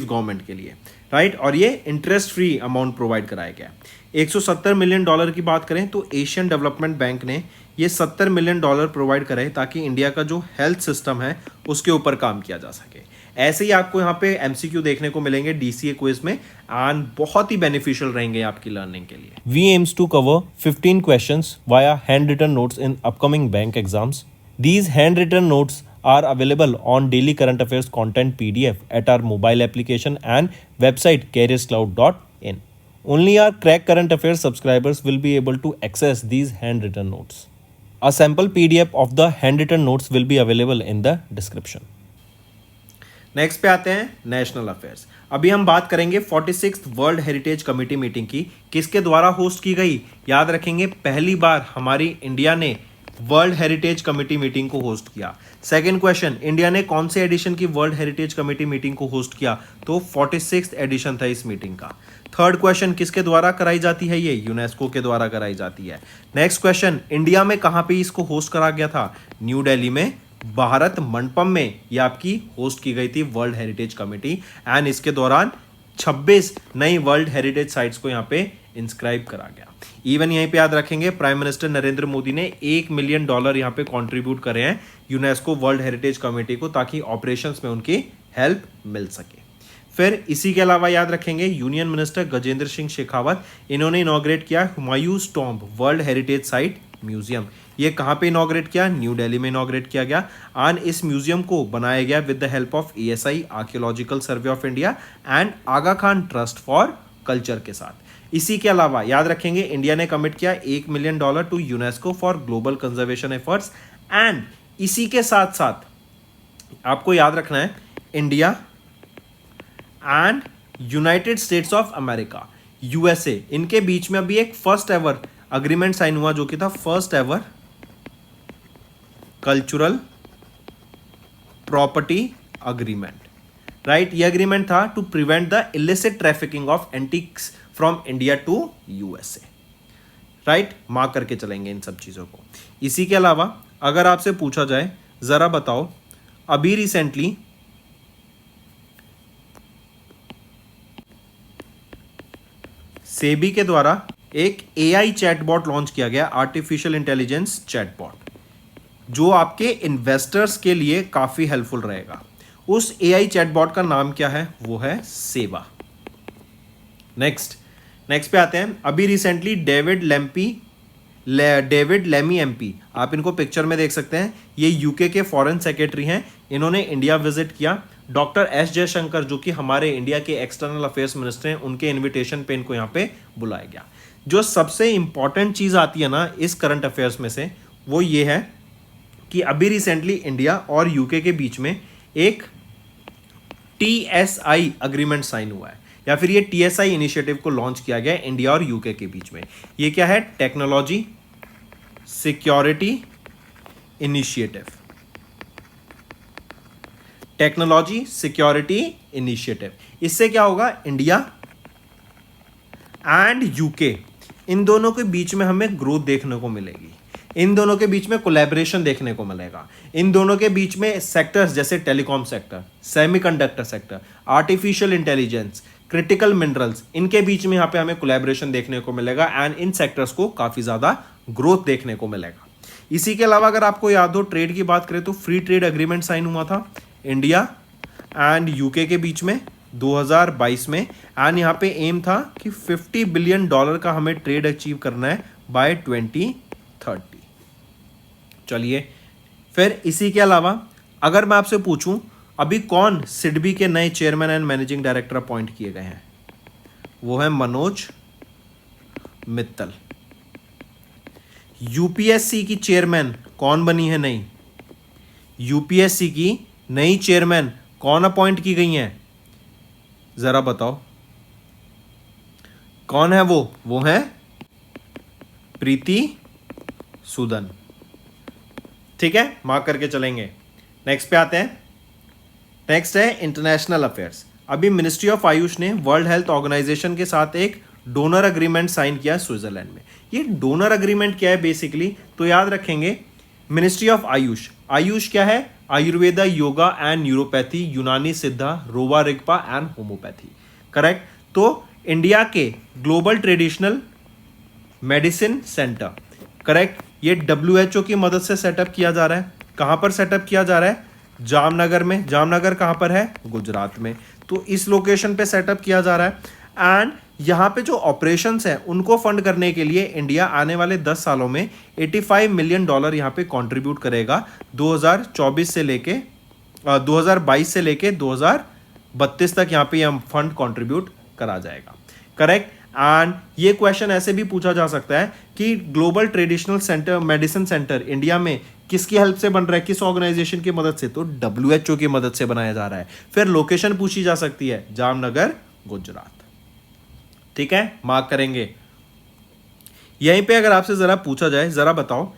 government के लिए, राइट। और ये इंटरेस्ट फ्री अमाउंट प्रोवाइड कराया गया। $170 मिलियन की बात करें, तो एशियन डेवलपमेंट बैंक ने ये $70 मिलियन प्रोवाइड कराए, ताकि इंडिया का जो हेल्थ सिस्टम है उसके ऊपर काम किया जा सके। ऐसे ही आपको यहाँ पे MCQ देखने को मिलेंगे DCA क्विज में, एंड बहुत ही बेनिफिशियल रहेंगे आपकी लर्निंग के लिए। We aims to cover 15 questions via hand written notes in upcoming bank exams. These handwritten notes are available on daily current affairs content PDF at our mobile application and website careerscloud.in. Only our Crack Current Affairs subscribers will be able to access these handwritten notes. A sample PDF of the handwritten notes will be available in the description. Next पे आते हैं national affairs. अभी हम बात करेंगे 46th world heritage committee meeting की, किसके द्वारा होस्ट की गई। याद रखेंगे, पहली बार हमारी इंडिया ने वर्ल्ड हेरिटेज कमेटी मीटिंग को होस्ट किया। सेकंड क्वेश्चन, इंडिया ने कौन से एडिशन की वर्ल्ड हेरिटेज कमेटी मीटिंग को होस्ट किया, तो 46th एडिशन था इस मीटिंग का। थर्ड क्वेश्चन, किसके द्वारा कराई जाती है, ये यूनेस्को के द्वारा कराई जाती है। नेक्स्ट क्वेश्चन, इंडिया में कहाँ पे इसको होस्ट करा गया था, न्यू दिल्ली में भारत मंडपम में ये आपकी होस्ट की गई थी वर्ल्ड हेरिटेज कमेटी, एंड इसके दौरान 26 नई वर्ल्ड हेरिटेज साइट्स को यहाँ पे इंस्क्राइब करा गया। इवन यहीं पे याद रखेंगे, प्राइम मिनिस्टर नरेंद्र मोदी ने $1 मिलियन यहाँ पे कंट्रीब्यूट करे हैं यूनेस्को वर्ल्ड हेरिटेज कमेटी को, ताकि ऑपरेशंस में उनकी हेल्प मिल सके। फिर इसी के अलावा याद रखेंगे यूनियन मिनिस्टर गजेंद्र सिंह शेखावत, इन्होंने इनॉग्रेट किया Humayun's tomb world heritage site museum. ये कहाँ पे इनॉग्रेट किया? न्यू दिल्ली में इनॉग्रेट किया गया। एंड इस म्यूजियम को बनाया गया with the help of ASI archaeological survey of India and Aga Khan trust for culture के साथ। इसी के अलावा याद रखेंगे इंडिया ने कमिट किया $1 million to UNESCO for global conservation efforts. And इसी के साथ साथ आपको याद रखना है India and United States of America USA, इनके बीच में अभी एक फर्स्ट एवर अग्रीमेंट साइन हुआ जो कि था first ever cultural property agreement, right. ये अग्रीमेंट था to prevent the illicit trafficking of antiques from India to USA, right. Mark करके चलेंगे इन सब चीजों को। इसी के अलावा अगर आपसे पूछा जाए जरा बताओ अभी रिसेंटली सेबी के द्वारा एक AI चैटबॉट लॉन्च किया गया, आर्टिफिशियल इंटेलिजेंस चैटबॉट, जो आपके इन्वेस्टर्स के लिए काफी हेल्पफुल रहेगा। उस AI चैटबॉट का नाम क्या है? वो है सेवा। नेक्स्ट पे आते हैं। अभी रिसेंटली डेविड लेमी MP, आप इनको पिक्चर में देख सकते हैं, ये यूके के फॉरेन सेक्रेटरी हैं। इन्होंने इंडिया विजिट किया। डॉक्टर S जयशंकर जो कि हमारे इंडिया के एक्सटर्नल अफेयर्स मिनिस्टर हैं, उनके इनविटेशन पे इनको यहाँ पे बुलाया गया। जो सबसे इंपॉर्टेंट चीज़ आती है ना इस करंट अफेयर्स में से, वो ये है कि अभी रिसेंटली इंडिया और यूके के बीच में एक TSI अग्रीमेंट साइन हुआ है, या फिर ये TSI इनिशिएटिव को लॉन्च किया गया है इंडिया और यूके के बीच में। ये क्या है? Technology security initiative. Technology security initiative. इससे क्या होगा? इंडिया एंड यूके, इन दोनों के बीच में हमें ग्रोथ देखने को मिलेगी, इन दोनों के बीच में कोलैबोरेशन देखने को मिलेगा, इन दोनों के बीच में सेक्टर्स जैसे telecom sector, semiconductor sector, artificial intelligence, critical minerals, इनके बीच में यहाँ पे हमें कोलैबोरेशन देखने को मिलेगा एंड इन सेक्टर्स को काफी ज्यादा ग्रोथ देखने को मिलेगा। इसी के अलावा अगर आपको याद हो ट्रेड की बात करें तो फ्री ट्रेड एग्रीमेंट साइन हुआ था इंडिया एंड यूके के बीच में 2022 में। एंड यहाँ पे एम था कि $50 बिलियन का हमें ट्रेड अचीव करना है बाय 2030। चलिए, फिर इसी के अलावा अगर मैं आपसे पूछूं अभी कौन सिडबी के नए chairman and managing director appoint किए गए हैं, वो है मनोज मित्तल। यूपीएससी की चेयरमैन कौन बनी है नई? यूपीएससी की नई चेयरमैन कौन अपॉइंट की गई हैं? जरा बताओ कौन है वो है प्रीति सूदन। ठीक है, मार्क करके चलेंगे। नेक्स्ट पे आते हैं। नेक्स्ट है इंटरनेशनल अफेयर्स। अभी मिनिस्ट्री ऑफ आयुष ने वर्ल्ड हेल्थ ऑर्गेनाइजेशन के साथ एक डोनर अग्रीमेंट साइन किया स्विट्जरलैंड में। ये डोनर अग्रीमेंट क्या है बेसिकली? तो याद रखेंगे मिनिस्ट्री ऑफ आयुष, आयुष क्या है? आयुर्वेदा, योगा एंड न्यूरोपैथी, यूनानी सिद्धा, रोवा रिगपा एंड होम्योपैथी, करेक्ट। तो इंडिया के global traditional medicine centre, correct, ये WHO की मदद से सेटअप किया जा रहा है। कहां पर सेटअप किया जा रहा है? जामनगर में। जामनगर कहां पर है? गुजरात में। तो इस लोकेशन पे सेटअप किया जा रहा है एंड यहाँ पे जो ऑपरेशंस हैं उनको फंड करने के लिए इंडिया आने वाले 10 सालों में $85 मिलियन यहाँ पे कंट्रीब्यूट करेगा 2024 से लेके 2022 से लेके 2032 तक यहाँ पे हम फंड कंट्रीब्यूट करा जाएगा, करेक्ट। एंड ये क्वेश्चन ऐसे भी पूछा जा सकता है कि global traditional centre medicine centre India में किसकी हेल्प से बन रहा है, किस ऑर्गेनाइजेशन की मदद से? तो WHO की मदद से बनाया जा रहा है। फिर लोकेशन पूछी जा सकती है, जामनगर, गुजरात। ठीक है, मार्क करेंगे। यहीं पे अगर आपसे जरा पूछा जाए, जरा बताओ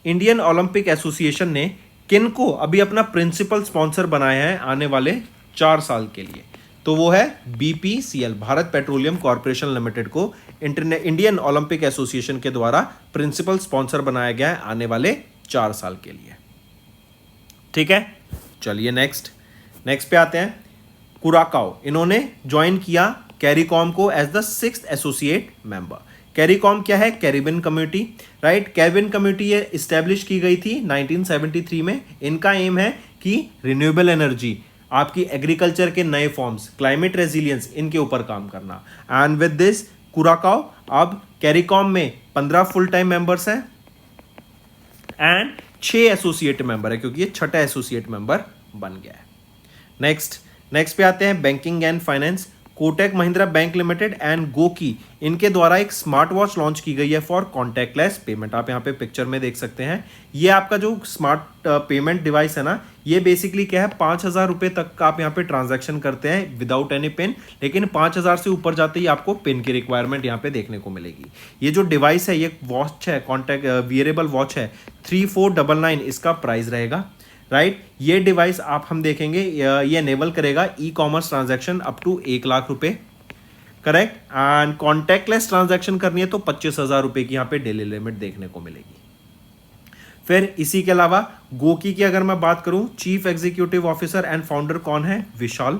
इंडियन ओलंपिक एसोसिएशन ने किन को अभी अपना प्रिंसिपल स्पॉन्सर बनाया है आने वाले 4 साल के लिए? तो वो है BPCL, Bharat petroleum corporation limited को इंडियन ओलंपिक एसोसिएशन के द्वारा प्रिंसिपल स्पॉन्सर बनाया गया है आने वाले 4 साल के लिए। ठीक है, चलिए नेक्स्ट पे आते हैं। कुराकाओ, इन्होंने ज्वाइन किया कैरिकॉम को as the 6th associate member. CARICOM क्या है? Caribbean community, right. Caribbean community ये इस्टेब्लिश की गई थी 1973 में। इनका एम है कि रिन्यूएबल एनर्जी आपकी एग्रीकल्चर के नए फॉर्म्स, क्लाइमेट रेजिलियंस, इनके ऊपर काम करना। एंड विद दिस कुराकाओ अब कैरिकॉम में 15 फुल टाइम मेंबर्स हैं एंड 6 एसोसिएट मेंबर है, क्योंकि ये छठा एसोसिएट मेंबर बन गया है। नेक्स्ट पे आते हैं banking and finance. Kotak Mahindra bank limited and Goki, इनके द्वारा एक स्मार्ट वॉच लॉन्च की गई है फॉर कॉन्टैक्टलेस पेमेंट। आप यहाँ पे पिक्चर में देख सकते हैं। ये आपका जो स्मार्ट पेमेंट डिवाइस है ना, ये बेसिकली क्या है, 5,000 रुपए तक का आप यहाँ पे ट्रांजैक्शन करते हैं विदाउट एनी पिन, लेकिन 5,000 से ऊपर जाते ही आपको पिन की रिक्वायरमेंट यहाँ पे देखने को मिलेगी। ये जो डिवाइस है, ये वॉच है, कॉन्टैक्ट वियरेबल वॉच है, 3499 इसका प्राइस रहेगा, राइट। ये डिवाइस आप हम देखेंगे ये एनेबल करेगा e commerce transaction up to 1 lakh रुपए, करेक्ट। एंड कॉन्टैक्टलेस ट्रांजैक्शन करनी है तो 25,000 रुपए की यहाँ पे डेली लिमिट देखने को मिलेगी। फिर इसी के अलावा गोकी की अगर मैं बात करूं, chief executive officer and founder कौन है, विशाल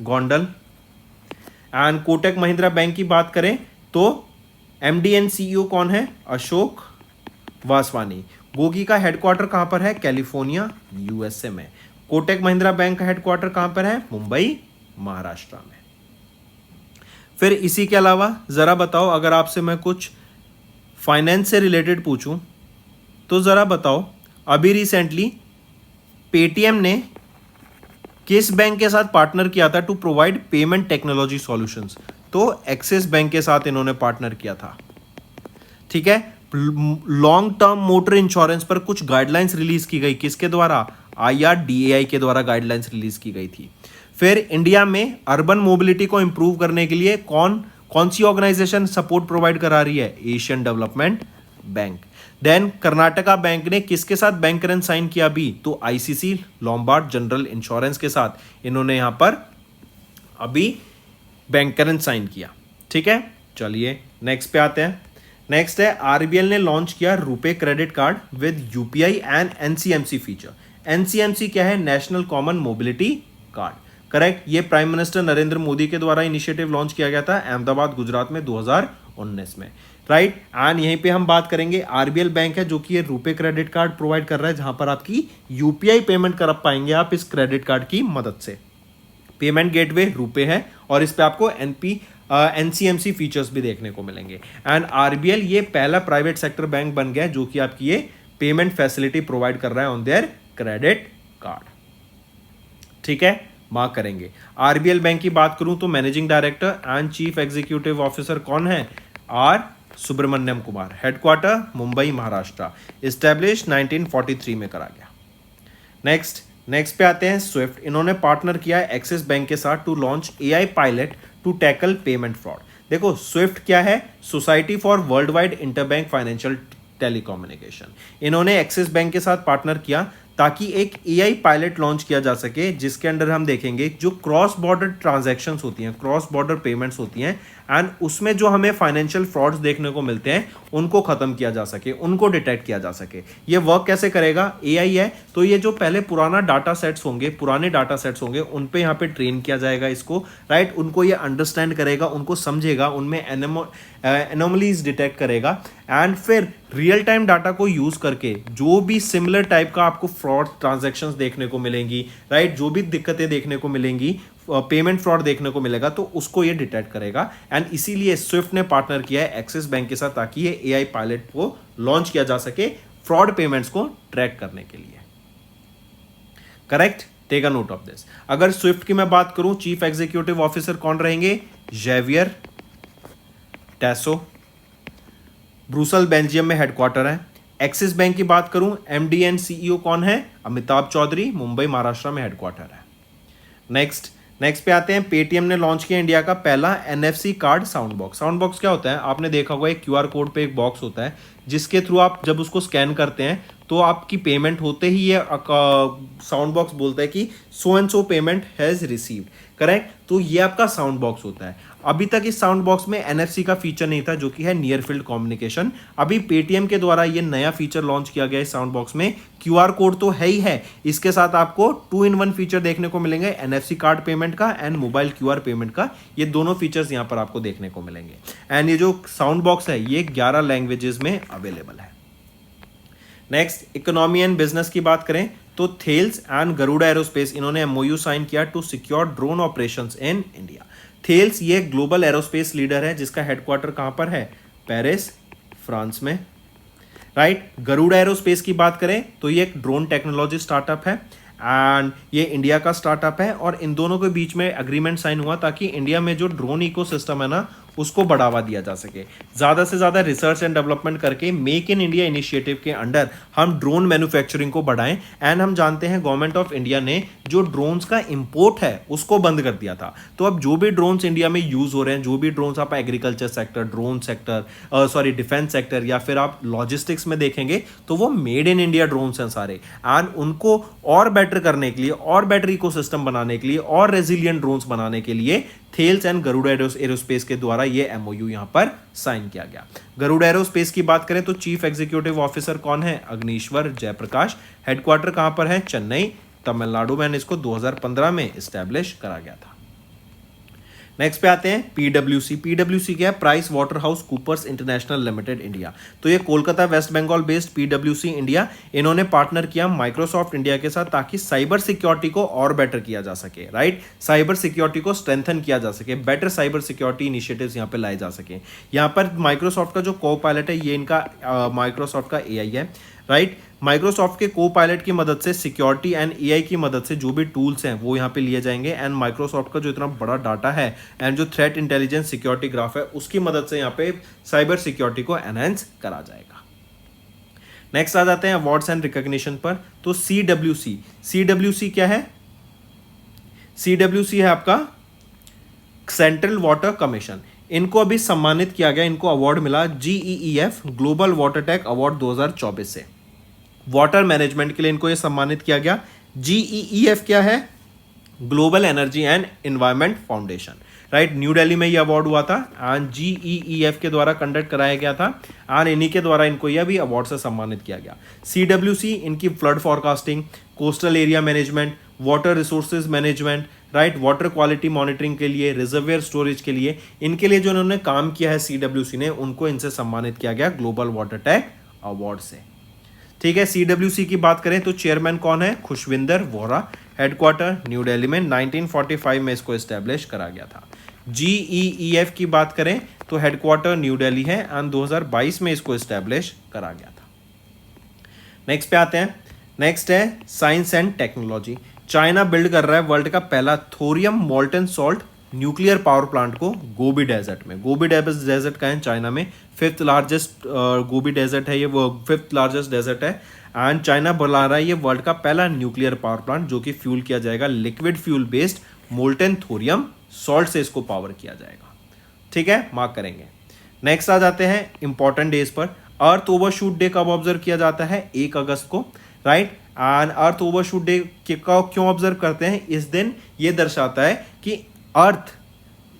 गोंडल। एंड कोटक महिंद्रा बैंक की बात करें तो एमडी एंड सीईओ कौन है, अशोक वासवानी। गोकी का हेडक्वार्टर कहां पर है, कैलिफोर्निया यूएसए में। कोटक महिंद्रा बैंक का हेडक्वार्टर कहां पर है, मुंबई महाराष्ट्र में। फिर इसी के अलावा जरा बताओ, अगर आपसे मैं कुछ फाइनेंस से रिलेटेड पूछूं तो जरा बताओ, अभी रिसेंटली पेटीएम ने किस बैंक के साथ पार्टनर किया था to provide payment technology solutions? तो एक्सिस बैंक के साथ इन्होंने पार्टनर किया था, ठीक है। लॉन्ग टर्म मोटर इंश्योरेंस पर कुछ गाइडलाइंस रिलीज की गई, किसके द्वारा, IRDAI के द्वारा गाइडलाइंस रिलीज की गई थी। फिर इंडिया में अर्बन मोबिलिटी को इंप्रूव करने के लिए कौन सी ऑर्गेनाइजेशन सपोर्ट प्रोवाइड करा रही है, Asian development bank. Then Karnataka bank ने किसके साथ बैंकरेंस साइन किया अभी, तो ICC लॉम्बार्ड जनरल इंश्योरेंस के साथ इन्होंने यहां पर अभी बैंकरेंस साइन किया, ठीक है। चलिए नेक्स्ट पे आते हैं। नेक्स्ट है RBL ने लॉन्च किया RuPay credit card with UPI and NCMC feature. NCMC क्या है, national common mobility card, correct. ये प्राइम मिनिस्टर नरेंद्र मोदी के द्वारा इनिशिएटिव लॉन्च किया गया था अहमदाबाद गुजरात में 2019 में, राइट। एंड यहीं पे हम बात करेंगे RBL बैंक है जो कि ये रुपे क्रेडिट कार्ड प्रोवाइड कर रहा है, जहां पर आपकी UPI पेमेंट कर पाएंगे आप इस क्रेडिट कार्ड की मदद से। पेमेंट गेटवे रुपे है और इस पे आपको NCMC फीचर्स भी देखने को मिलेंगे। एंड RBL ये पहला प्राइवेट सेक्टर बैंक बन गया जो कि आपकी ये पेमेंट फैसिलिटी प्रोवाइड कर रहा है ऑन देयर क्रेडिट कार्ड, ठीक है, मार्क करेंगे। RBL बैंक की बात करूं तो managing director and chief executive officer कौन है, R Subramaniam Kumar. Headquarter Mumbai Maharashtra, establish 1943 में करा गया। नेक्स्ट पे आते हैं स्विफ्ट। इन्होंने पार्टनर किया है एक्सिस बैंक के साथ to launch AI pilot to tackle payment fraud. देखो स्विफ्ट क्या है, society for world wide interbank financial telecommunication. इन्होंने एक्सिस बैंक के साथ पार्टनर किया ताकि एक AI पायलट लॉन्च किया जा सके, जिसके अंडर हम देखेंगे जो क्रॉस बॉर्डर ट्रांजैक्शंस होती हैं, क्रॉस बॉर्डर पेमेंट्स होती हैं, एंड उसमें जो हमें फाइनेंशियल फ्रॉड्स देखने को मिलते हैं उनको खत्म किया जा सके, उनको डिटेक्ट किया जा सके। ये वर्क कैसे करेगा, AI है तो ये जो पहले पुराने डाटा सेट्स होंगे उन पे यहाँ पे ट्रेन किया जाएगा इसको, राइट। उनको ये अंडरस्टैंड करेगा, उनको समझेगा, उनमें एनोमलीज डिटेक्ट करेगा, एंड फिर रियल टाइम डाटा को यूज करके जो भी सिमिलर टाइप का आपको फ्रॉड ट्रांजैक्शंस देखने को मिलेंगी, राइट, जो भी दिक्कतें देखने को मिलेंगी, पेमेंट फ्रॉड देखने को मिलेगा, तो उसको ये डिटेक्ट करेगा। एंड इसीलिए स्विफ्ट ने पार्टनर किया है एक्सिस बैंक के साथ ताकि ये AI पायलट को लॉन्च किया जा सके फ्रॉड पेमेंट्स को ट्रैक करने के लिए, correct. Take a note of this. अगर स्विफ्ट की मैं बात करूं, चीफ एग्जीक्यूटिव ऑफिसर कौन रहेंगे, जेवियर टैसो, ब्रुसल बेल्जियम में हेडक्वार्टर है। एक्सिस बैंक की बात करूं, MD एंड CEO कौन है, अमिताभ चौधरी, मुंबई महाराष्ट्र में हेडक्वार्टर है। नेक्स्ट पे आते हैं, पेटीएम ने लॉन्च किया इंडिया का पहला NFC card sound box. Sound box क्या होता है, आपने देखा होगा एक QR कोड पे एक बॉक्स होता है जिसके थ्रू आप जब उसको स्कैन करते हैं तो आपकी पेमेंट होते ही ये साउंड बॉक्स बोलता है कि so and so payment has received, correct. तो ये आपका साउंड बॉक्स होता है। अभी तक इस साउंड बॉक्स में NFC का फीचर नहीं था जो कि है नियर फील्ड कम्युनिकेशन। अभी पेटीएम के द्वारा ये नया फीचर लॉन्च किया गया है साउंड बॉक्स में। QR कोड तो है ही है, इसके साथ आपको 2-in-1 फीचर देखने को मिलेंगे, NFC कार्ड पेमेंट का एंड मोबाइल QR पेमेंट का। ये दोनों फीचर्स यहाँ पर आपको देखने को मिलेंगे। एंड ये जो साउंड बॉक्स है ये 11 लैंग्वेजेस में अवेलेबल है। नेक्स्ट, इकोनॉमी एंड बिजनेस की बात करें तो थेल्स एंड गरुड़ा एरोस्पेस इन्होंने एमओयू साइन किया to secure drone operations in India. Thales ये ग्लोबल एरोस्पेस लीडर है जिसका हेडक्वार्टर कहां पर है, पेरिस फ्रांस में, राइट। गरुड़ा एरोस्पेस की बात करें तो ये एक ड्रोन टेक्नोलॉजी स्टार्टअप है एंड ये इंडिया का स्टार्टअप है, और इन दोनों के बीच में एग्रीमेंट साइन हुआ ताकि इंडिया में जो ड्रोन इकोसिस्टम है ना उसको बढ़ावा दिया जा सके। ज़्यादा से ज़्यादा रिसर्च एंड डेवलपमेंट करके मेक इन इंडिया इनिशिएटिव के अंडर हम ड्रोन मैन्युफैक्चरिंग को बढ़ाएं। एंड हम जानते हैं गवर्नमेंट ऑफ इंडिया ने जो ड्रोन्स का इंपोर्ट है उसको बंद कर दिया था। तो अब जो भी ड्रोन्स इंडिया में यूज़ हो रहे हैं, जो भी ड्रोन्स आप agriculture sector, drone sector, defence sector या फिर आप लॉजिस्टिक्स में देखेंगे तो वो मेड इन इंडिया ड्रोन्स हैं सारे। एंड उनको और बेटर करने के लिए, और बेटर इकोसिस्टम बनाने के लिए, और रेजिलियंट ड्रोन्स बनाने के लिए थेल्स एंड गरुड़ा एरोस्पेस के द्वारा ये एमओयू यहां पर साइन किया गया। गरुड़ा एरोस्पेस की बात करें तो चीफ एग्जीक्यूटिव ऑफिसर कौन है, अग्निश्वर जयप्रकाश। हेडक्वार्टर कहां पर है, चेन्नई तमिलनाडु में इसको 2015 में इस्टेब्लिश करा गया था। नेक्स्ट पे आते हैं पीडब्ल्यूसी। पीडब्ल्यूसी क्या है, Pricewaterhouse Coopers International Limited India. तो ये Kolkata West Bengal based PWC India, इन्होंने पार्टनर किया माइक्रोसॉफ्ट इंडिया के साथ ताकि साइबर सिक्योरिटी को और बेटर किया जा सके, राइट। साइबर सिक्योरिटी को स्ट्रेंथन किया जा सके, बेटर साइबर सिक्योरिटी इनिशिएटिव्स यहाँ पे लाए जा सके। यहाँ पर माइक्रोसॉफ्ट का जो को पायलट है ये इनका माइक्रोसॉफ्ट का एआई है, राइट। माइक्रोसॉफ्ट के को पायलट की मदद से सिक्योरिटी एंड एआई की मदद से जो भी टूल्स हैं वो यहाँ पे लिए जाएंगे। एंड माइक्रोसॉफ्ट का जो इतना बड़ा डाटा है एंड जो थ्रेट इंटेलिजेंस सिक्योरिटी ग्राफ है उसकी मदद से यहाँ पे साइबर सिक्योरिटी को एनहेंस करा जाएगा। नेक्स्ट आ जाते हैं अवार्ड्स एंड रिकॉग्निशन पर। तो सीडब्ल्यूसी क्या है, सीडब्ल्यूसी है आपका सेंट्रल वाटर कमीशन। इनको अभी सम्मानित किया गया, इनको अवार्ड मिला GEEF global water tech award 2024 से। वाटर मैनेजमेंट के लिए इनको ये सम्मानित किया गया। GEEF क्या है, global energy and environment foundation, right. New Delhi में ये अवार्ड हुआ था एंड GEEF के द्वारा कंडक्ट कराया गया था एंड इन्हीं के द्वारा इनको यह भी अवार्ड से सम्मानित किया गया। CWC इनकी flood forecasting, coastal area management, water resources management, right, water quality monitoring के लिए, रिजर्वियर स्टोरेज के लिए, इनके लिए जो इन्होंने काम किया है CWC ने, उनको इनसे सम्मानित किया गया ग्लोबल वाटर टेक अवार्ड से। ठीक है, CWC की बात करें तो चेयरमैन कौन है, खुशविंदर वोहरा। हेडक्वार्टर न्यू दिल्ली में, 1945 में इसको एस्टेब्लिश करा गया था। GEEF की बात करें तो हेडक्वार्टर न्यू दिल्ली है एंड 2022 में इसको एस्टेब्लिश करा गया था। नेक्स्ट पे आते हैं, नेक्स्ट है science and technology. China build कर रहा है वर्ल्ड का पहला thorium molten salt nuclear power plant को गोबी डेजर्ट में। गोबी डेजर्ट का है चाइना में, 5th लार्जेस्ट गोबी डेजर्ट है ये, वो 5th लार्जेस्ट डेजर्ट है एंड चाइना बना रहा है ये वर्ल्ड का पहला न्यूक्लियर पावर प्लांट जो कि फ्यूल किया जाएगा liquid fuel based molten thorium salt से, इसको पावर किया जाएगा। ठीक है, मार्क करेंगे। नेक्स्ट आ जाते हैं इंपॉर्टेंट डेज पर। अर्थ ओवरशूट डे कब ऑब्जर्व किया जाता है, 1 अगस्त को, right. And earth overshoot day क्यों ऑब्जर्व करते हैं, इस दिन ये दर्शाता है कि अर्थ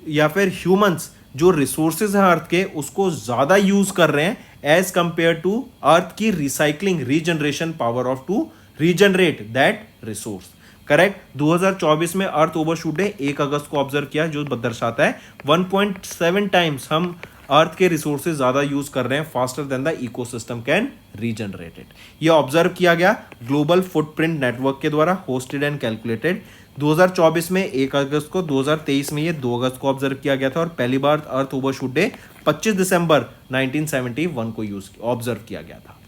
या फिर ह्यूमंस जो रिसोर्सेज हैं अर्थ के उसको ज़्यादा यूज कर रहे हैं एज कंपेयर टू अर्थ की recycling regeneration power of to regenerate that resource. Correct, 2024 में अर्थ ओवरशूट डे 1 अगस्त को ऑब्जर्व किया जो दर्शाता है 1.7 टाइम्स हम अर्थ के रिसोर्सेज ज़्यादा यूज कर रहे हैं faster than the ecosystem can regenerate it. ये ऑब्जर्व किया गया ग्लोबल फुटप्रिंट नेटवर्क के द्वारा, होस्टेड एंड कैलकुलेटेड। 2024 में 1 अगस्त को, 2023 में ये 2 अगस्त को ऑब्जर्व किया गया था और पहली बार अर्थ ओवरशूट डे 25 दिसंबर 1971 को ऑब्जर्व किया गया था।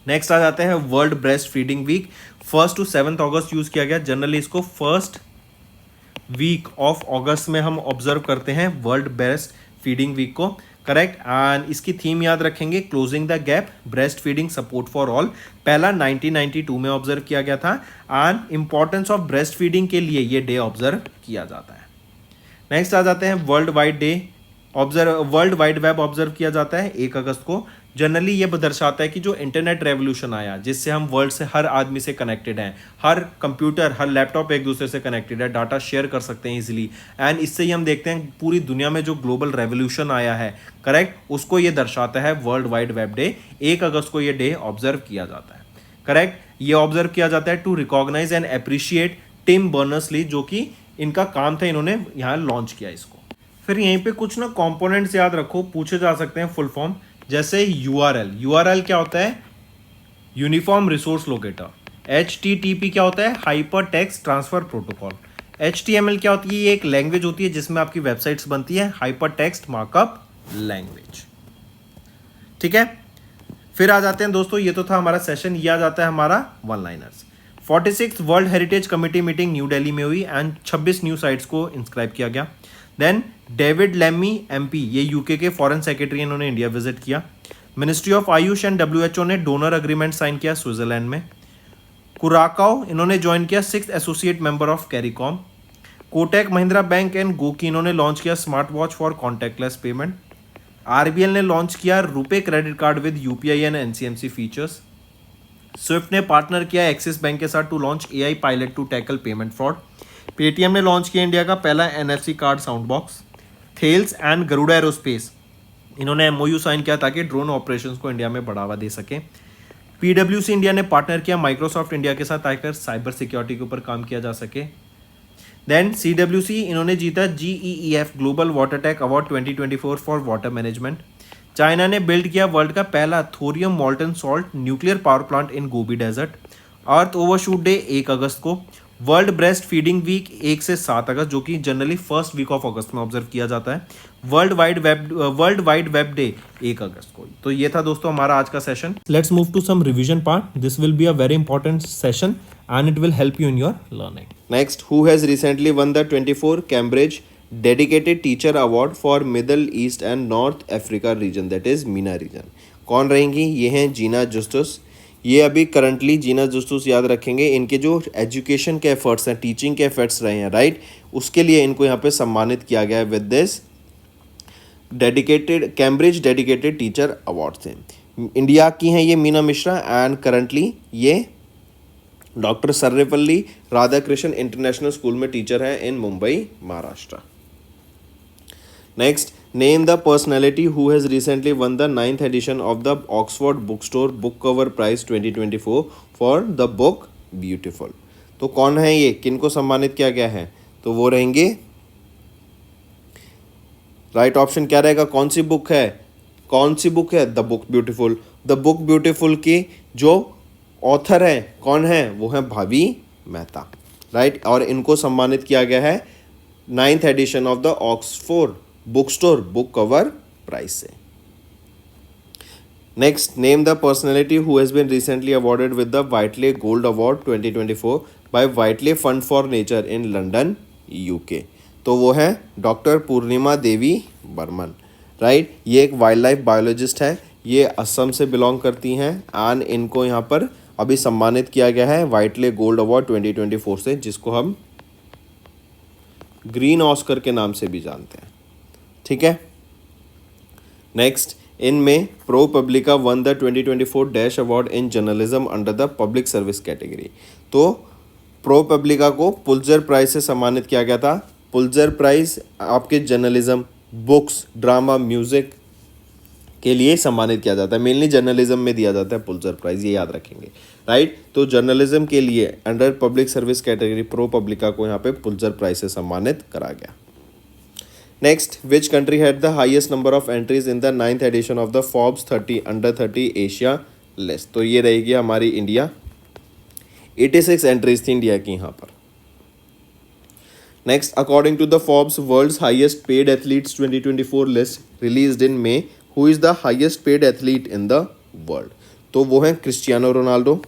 नेक्स्ट आ जाते हैं world breast feeding week, 1 to 7 अगस्त यूज किया गया। जनरली इसको फर्स्ट वीक ऑफ अगस्त में हम ऑब्जर्व करते हैं वर्ल्ड ब्रेस्ट फीडिंग वीक को, करेक्ट। एंड इसकी थीम याद रखेंगे, closing the gap breast feeding support for all. पहला 1992 में ऑब्जर्व किया गया था and importance of breast feeding के लिए ये डे ऑब्जर्व किया जाता है। नेक्स्ट आ जाते हैं वर्ल्ड वाइड वेब ऑब्जर्व किया जाता है 1 अगस्त को। जनरली ये दर्शाता है कि जो इंटरनेट रेवोल्यूशन आया जिससे हम वर्ल्ड से हर आदमी से कनेक्टेड हैं, हर कंप्यूटर हर लैपटॉप एक दूसरे से कनेक्टेड है, डाटा शेयर कर सकते हैं इजीली एंड इससे ही हम देखते हैं पूरी दुनिया में जो ग्लोबल रेवोल्यूशन आया है, करेक्ट, उसको ये दर्शाता है वर्ल्ड वाइड वेब डे। 1 अगस्त को ये डे ऑब्जर्व किया जाता है, करेक्ट। ये ऑब्जर्व किया जाता है to recognise and appreciate Tim Berners-Lee, जो कि इनका काम था, इन्होंने यहाँ लॉन्च किया इसको। फिर यहीं पे कुछ ना कंपोनेंट्स याद रखो, पूछे जा सकते हैं फुल फॉर्म, जैसे यूआरएल क्या होता है, यूनिफॉर्म रिसोर्स लोकेटर, HTTP क्या होता है? Hyper text transfer protocol. HTML क्या होती है? ये एक लैंग्वेज होती है जिसमें आपकी वेबसाइट्स बनती है, हाइपर टेक्स्ट मार्कअप लैंग्वेज। ठीक है, फिर आ जाते हैं दोस्तों, ये तो था हमारा सेशन, ये आ जाता है हमारा one liners. 46 world heritage committee meeting new Delhi में हुई एंड 26 न्यू साइट्स को इंस्क्राइब किया गया। देन डेविड लेमी MP, ये यूके के फॉरेन सेक्रेटरी, इन्होंने इंडिया विजिट किया। Ministry of Ayush and WHO ने डोनर अग्रीमेंट साइन किया स्विट्जरलैंड में। कुराकाओ इन्होंने ज्वाइन किया 6th associate member of CARICOM. Kotak Mahindra bank and Goki इन्होंने लॉन्च किया smart watch for contactless payment. RBL ने लॉन्च किया RuPay credit card with UPI and NCMC features. SWIFT ने पार्टनर किया एक्सिस बैंक के साथ to launch AI pilot to tackle payment fraud. Paytm ने launch किया इंडिया का पहला NFC card sound box. Thales and Garuda aerospace इन्होंने MOU साइन किया ताकि ड्रोन ऑपरेशंस को इंडिया में बढ़ावा दे सके। PwC इंडिया ने पार्टनर किया माइक्रोसॉफ्ट इंडिया के साथ ताकि साइबर सिक्योरिटी के ऊपर काम किया जा सके। देन CWC इन्होंने जीता GEEF global water tech award 2024 for water management. China ने बिल्ड किया वर्ल्ड का पहला thorium molten salt nuclear power plant in Gobi desert. Earth overshoot day 1 अगस्त को। वर्ल्ड ब्रेस्ट फीडिंग वीक 1 से 7 अगस्त, जो कि जनरली फर्स्ट वीक ऑफ अगस्त में ऑब्जर्व किया जाता है। वर्ल्ड वाइड वेब डे 1 अगस्त को। तो ये था दोस्तों हमारा आज का सेशन। Let's move to some revision part. This will be a very important session and it will help you in your learning. Next, who has recently won the 24 Cambridge Dedicated Teacher Award for Middle East and North Africa region, that is MENA region? कौन रहेंगी? ये हैं जीना जुस्टुस। ये अभी currently जीना जुस्टुस याद रखेंगे, इनके जो एजुकेशन के एफर्ट्स हैं, टीचिंग के एफर्ट्स रहे हैं, राइट, उसके लिए इनको यहाँ पे सम्मानित किया गया है with this dedicated Cambridge dedicated teacher award से। इंडिया की हैं ये मीना मिश्रा एंड करंटली ये doctor Sarvepalli Radhakrishnan international school में टीचर हैं in Mumbai Maharashtra. Next, name the personality who has recently won the 9th edition of the Oxford book store book cover prize 2024 for the book beautiful. तो कौन है ये, किनको सम्मानित किया गया है? तो वो रहेंगे, राइट ऑप्शन क्या रहेगा? कौन सी बुक है? कौन सी बुक है? The book beautiful. The book beautiful की जो ऑथर है कौन है? वो है भावी मेहता, राइट। और इनको सम्मानित किया गया है 9th edition of the Oxford book store book cover prize से। Next, name the personality who has been recently awarded with the Whitley gold award 2024 by Whitley fund for nature in London UK। तो वो है doctor Purnima Devi Barman, right. ये एक wild life biologist है, ये असम से belong करती हैं एंड इनको यहाँ पर अभी सम्मानित किया गया है वाइटले गोल्ड अवार्ड 2024 से, जिसको हम ग्रीन ऑस्कर के नाम से भी जानते हैं, ठीक है। नेक्स्ट, इनमें ProPublica won the 2024 dash award in journalism under the public service category. तो प्रो पब्लिका को पुलित्जर प्राइज से सम्मानित किया गया था। पुलित्जर प्राइज आपके जर्नलिज्म, बुक्स, ड्रामा, म्यूजिक के लिए सम्मानित किया जाता है, मेनली जर्नलिज्म में दिया जाता है पुलित्जर प्राइज, ये याद रखेंगे, राइट। तो जर्नलिज्म के लिए under public service category ProPublica को यहाँ पे पुलित्जर प्राइज से सम्मानित करा गया। Next, which country had the highest number of entries in the 9th edition of the Forbes 30 under 30 Asia list? तो ये रहेगी हमारी इंडिया। 86 एंट्रीज थी इंडिया की यहाँ पर। Next, according to the Forbes world's highest paid athletes 2024 list released in May, who is the highest paid athlete in the world? तो वो हैं क्रिस्टियानो रोनाल्डो।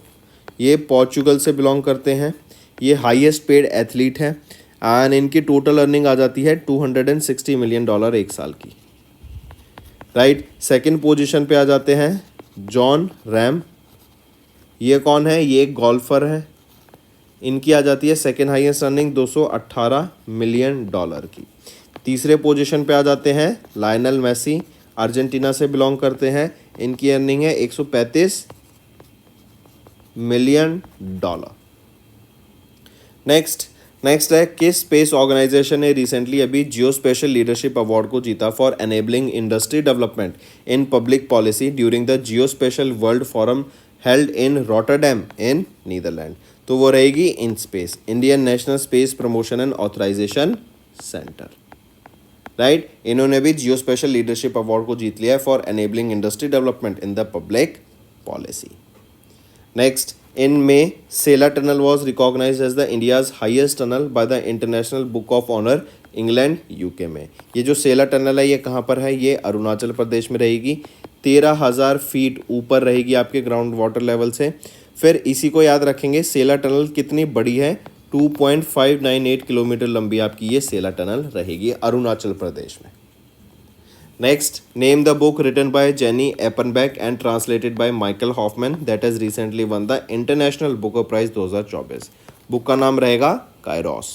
ये पोर्चुगल से बिलोंग करते हैं, ये हाईएस्ट पेड एथलीट हैं एंड इनकी टोटल अर्निंग आ जाती है $260 मिलियन एक साल की, राइट। सेकंड पोजीशन पे आ जाते हैं जॉन रैम। ये कौन है? ये एक गोल्फर है, इनकी आ जाती है सेकंड हाईएस्ट अर्निंग $218 मिलियन की। तीसरे पोजीशन पे आ जाते हैं लायनल मेसी, अर्जेंटीना से बिलोंग करते हैं, इनकी अर्निंग है $135 मिलियन। नेक्स्ट है किस स्पेस ऑर्गेनाइजेशन ने रिसेंटली अभी जियो स्पेशल लीडरशिप अवार्ड को जीता for enabling industry development in public policy during the geospatial world forum held in Rotterdam in Netherland? तो वो रहेगी in space, Indian national space promotion and authorisation centre, right. इन्होंने भी जियो special leadership award को जीत लिया है for enabling industry development in the public policy. Next, In May, Sela Tunnel was recognized as the India's highest tunnel by the International Book of Honor, England UK में। ये जो सेला tunnel है ये कहाँ पर है? ये अरुणाचल प्रदेश में रहेगी। 13,000 फीट ऊपर रहेगी आपके ग्राउंड वाटर लेवल से। फिर इसी को याद रखेंगे, सेला टनल कितनी बड़ी है? 2.598 किलोमीटर लंबी आपकी ये सेला टनल रहेगी अरुणाचल प्रदेश में। Next, name the book written by Jenny Erpenbeck and translated by Michael Hofmann that has recently won the International Booker Prize 2024। Book का नाम रहेगा Kairos.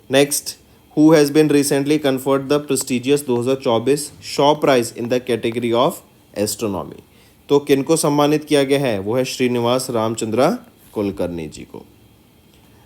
Next, who has been recently conferred the prestigious 2024 Shaw prize in the category of astronomy. तो किनको सम्मानित किया गया है? वो है श्रीनिवास रामचंद्र कुलकर्णी जी को।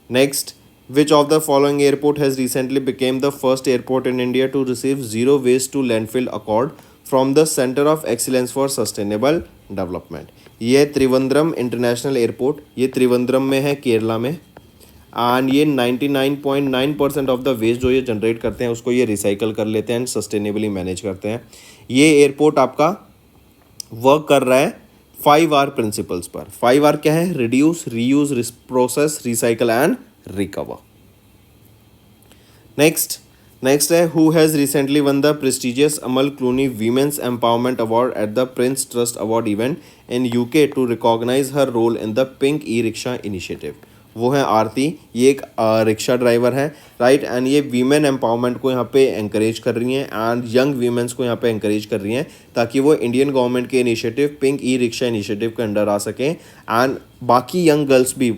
Next, which of the following airport has recently became the first airport in India to receive zero waste to landfill accord from the Center of Excellence for Sustainable Development? ये है त्रिवेंद्रम इंटरनेशनल एयरपोर्ट। ये त्रिवेंद्रम में है, केरला में। And ये 99.9% of the waste जो ये generate करते हैं उसको ये रिसाइकल कर लेते हैं एंड सस्टेनेबली मैनेज करते हैं। ये एयरपोर्ट आपका वर्क कर रहा है 5R प्रिंसिपल्स पर। 5R क्या है? Reduce, reuse, process, recycle and recover. Next है, who has recently won the prestigious Amal Clooney women's empowerment award at the Prince Trust award event in UK to recognise her role in the pink E rickshaw initiative. वो है आरती। ये एक rickshaw driver है, right. And ये women empowerment को यहाँ पे encourage कर रही हैं एंड यंग वीमेंस को यहाँ पे एंकरेज कर रही हैं ताकि वो इंडियन गवर्नमेंट के initiative pink E rickshaw initiative के अंडर आ सकें एंड बाकी यंग गर्ल्स भी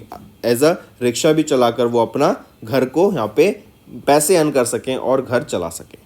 एज अ रिक्शा भी चलाकर वो अपना घर को यहाँ पे पैसे अर्न कर सकें और घर चला सकें।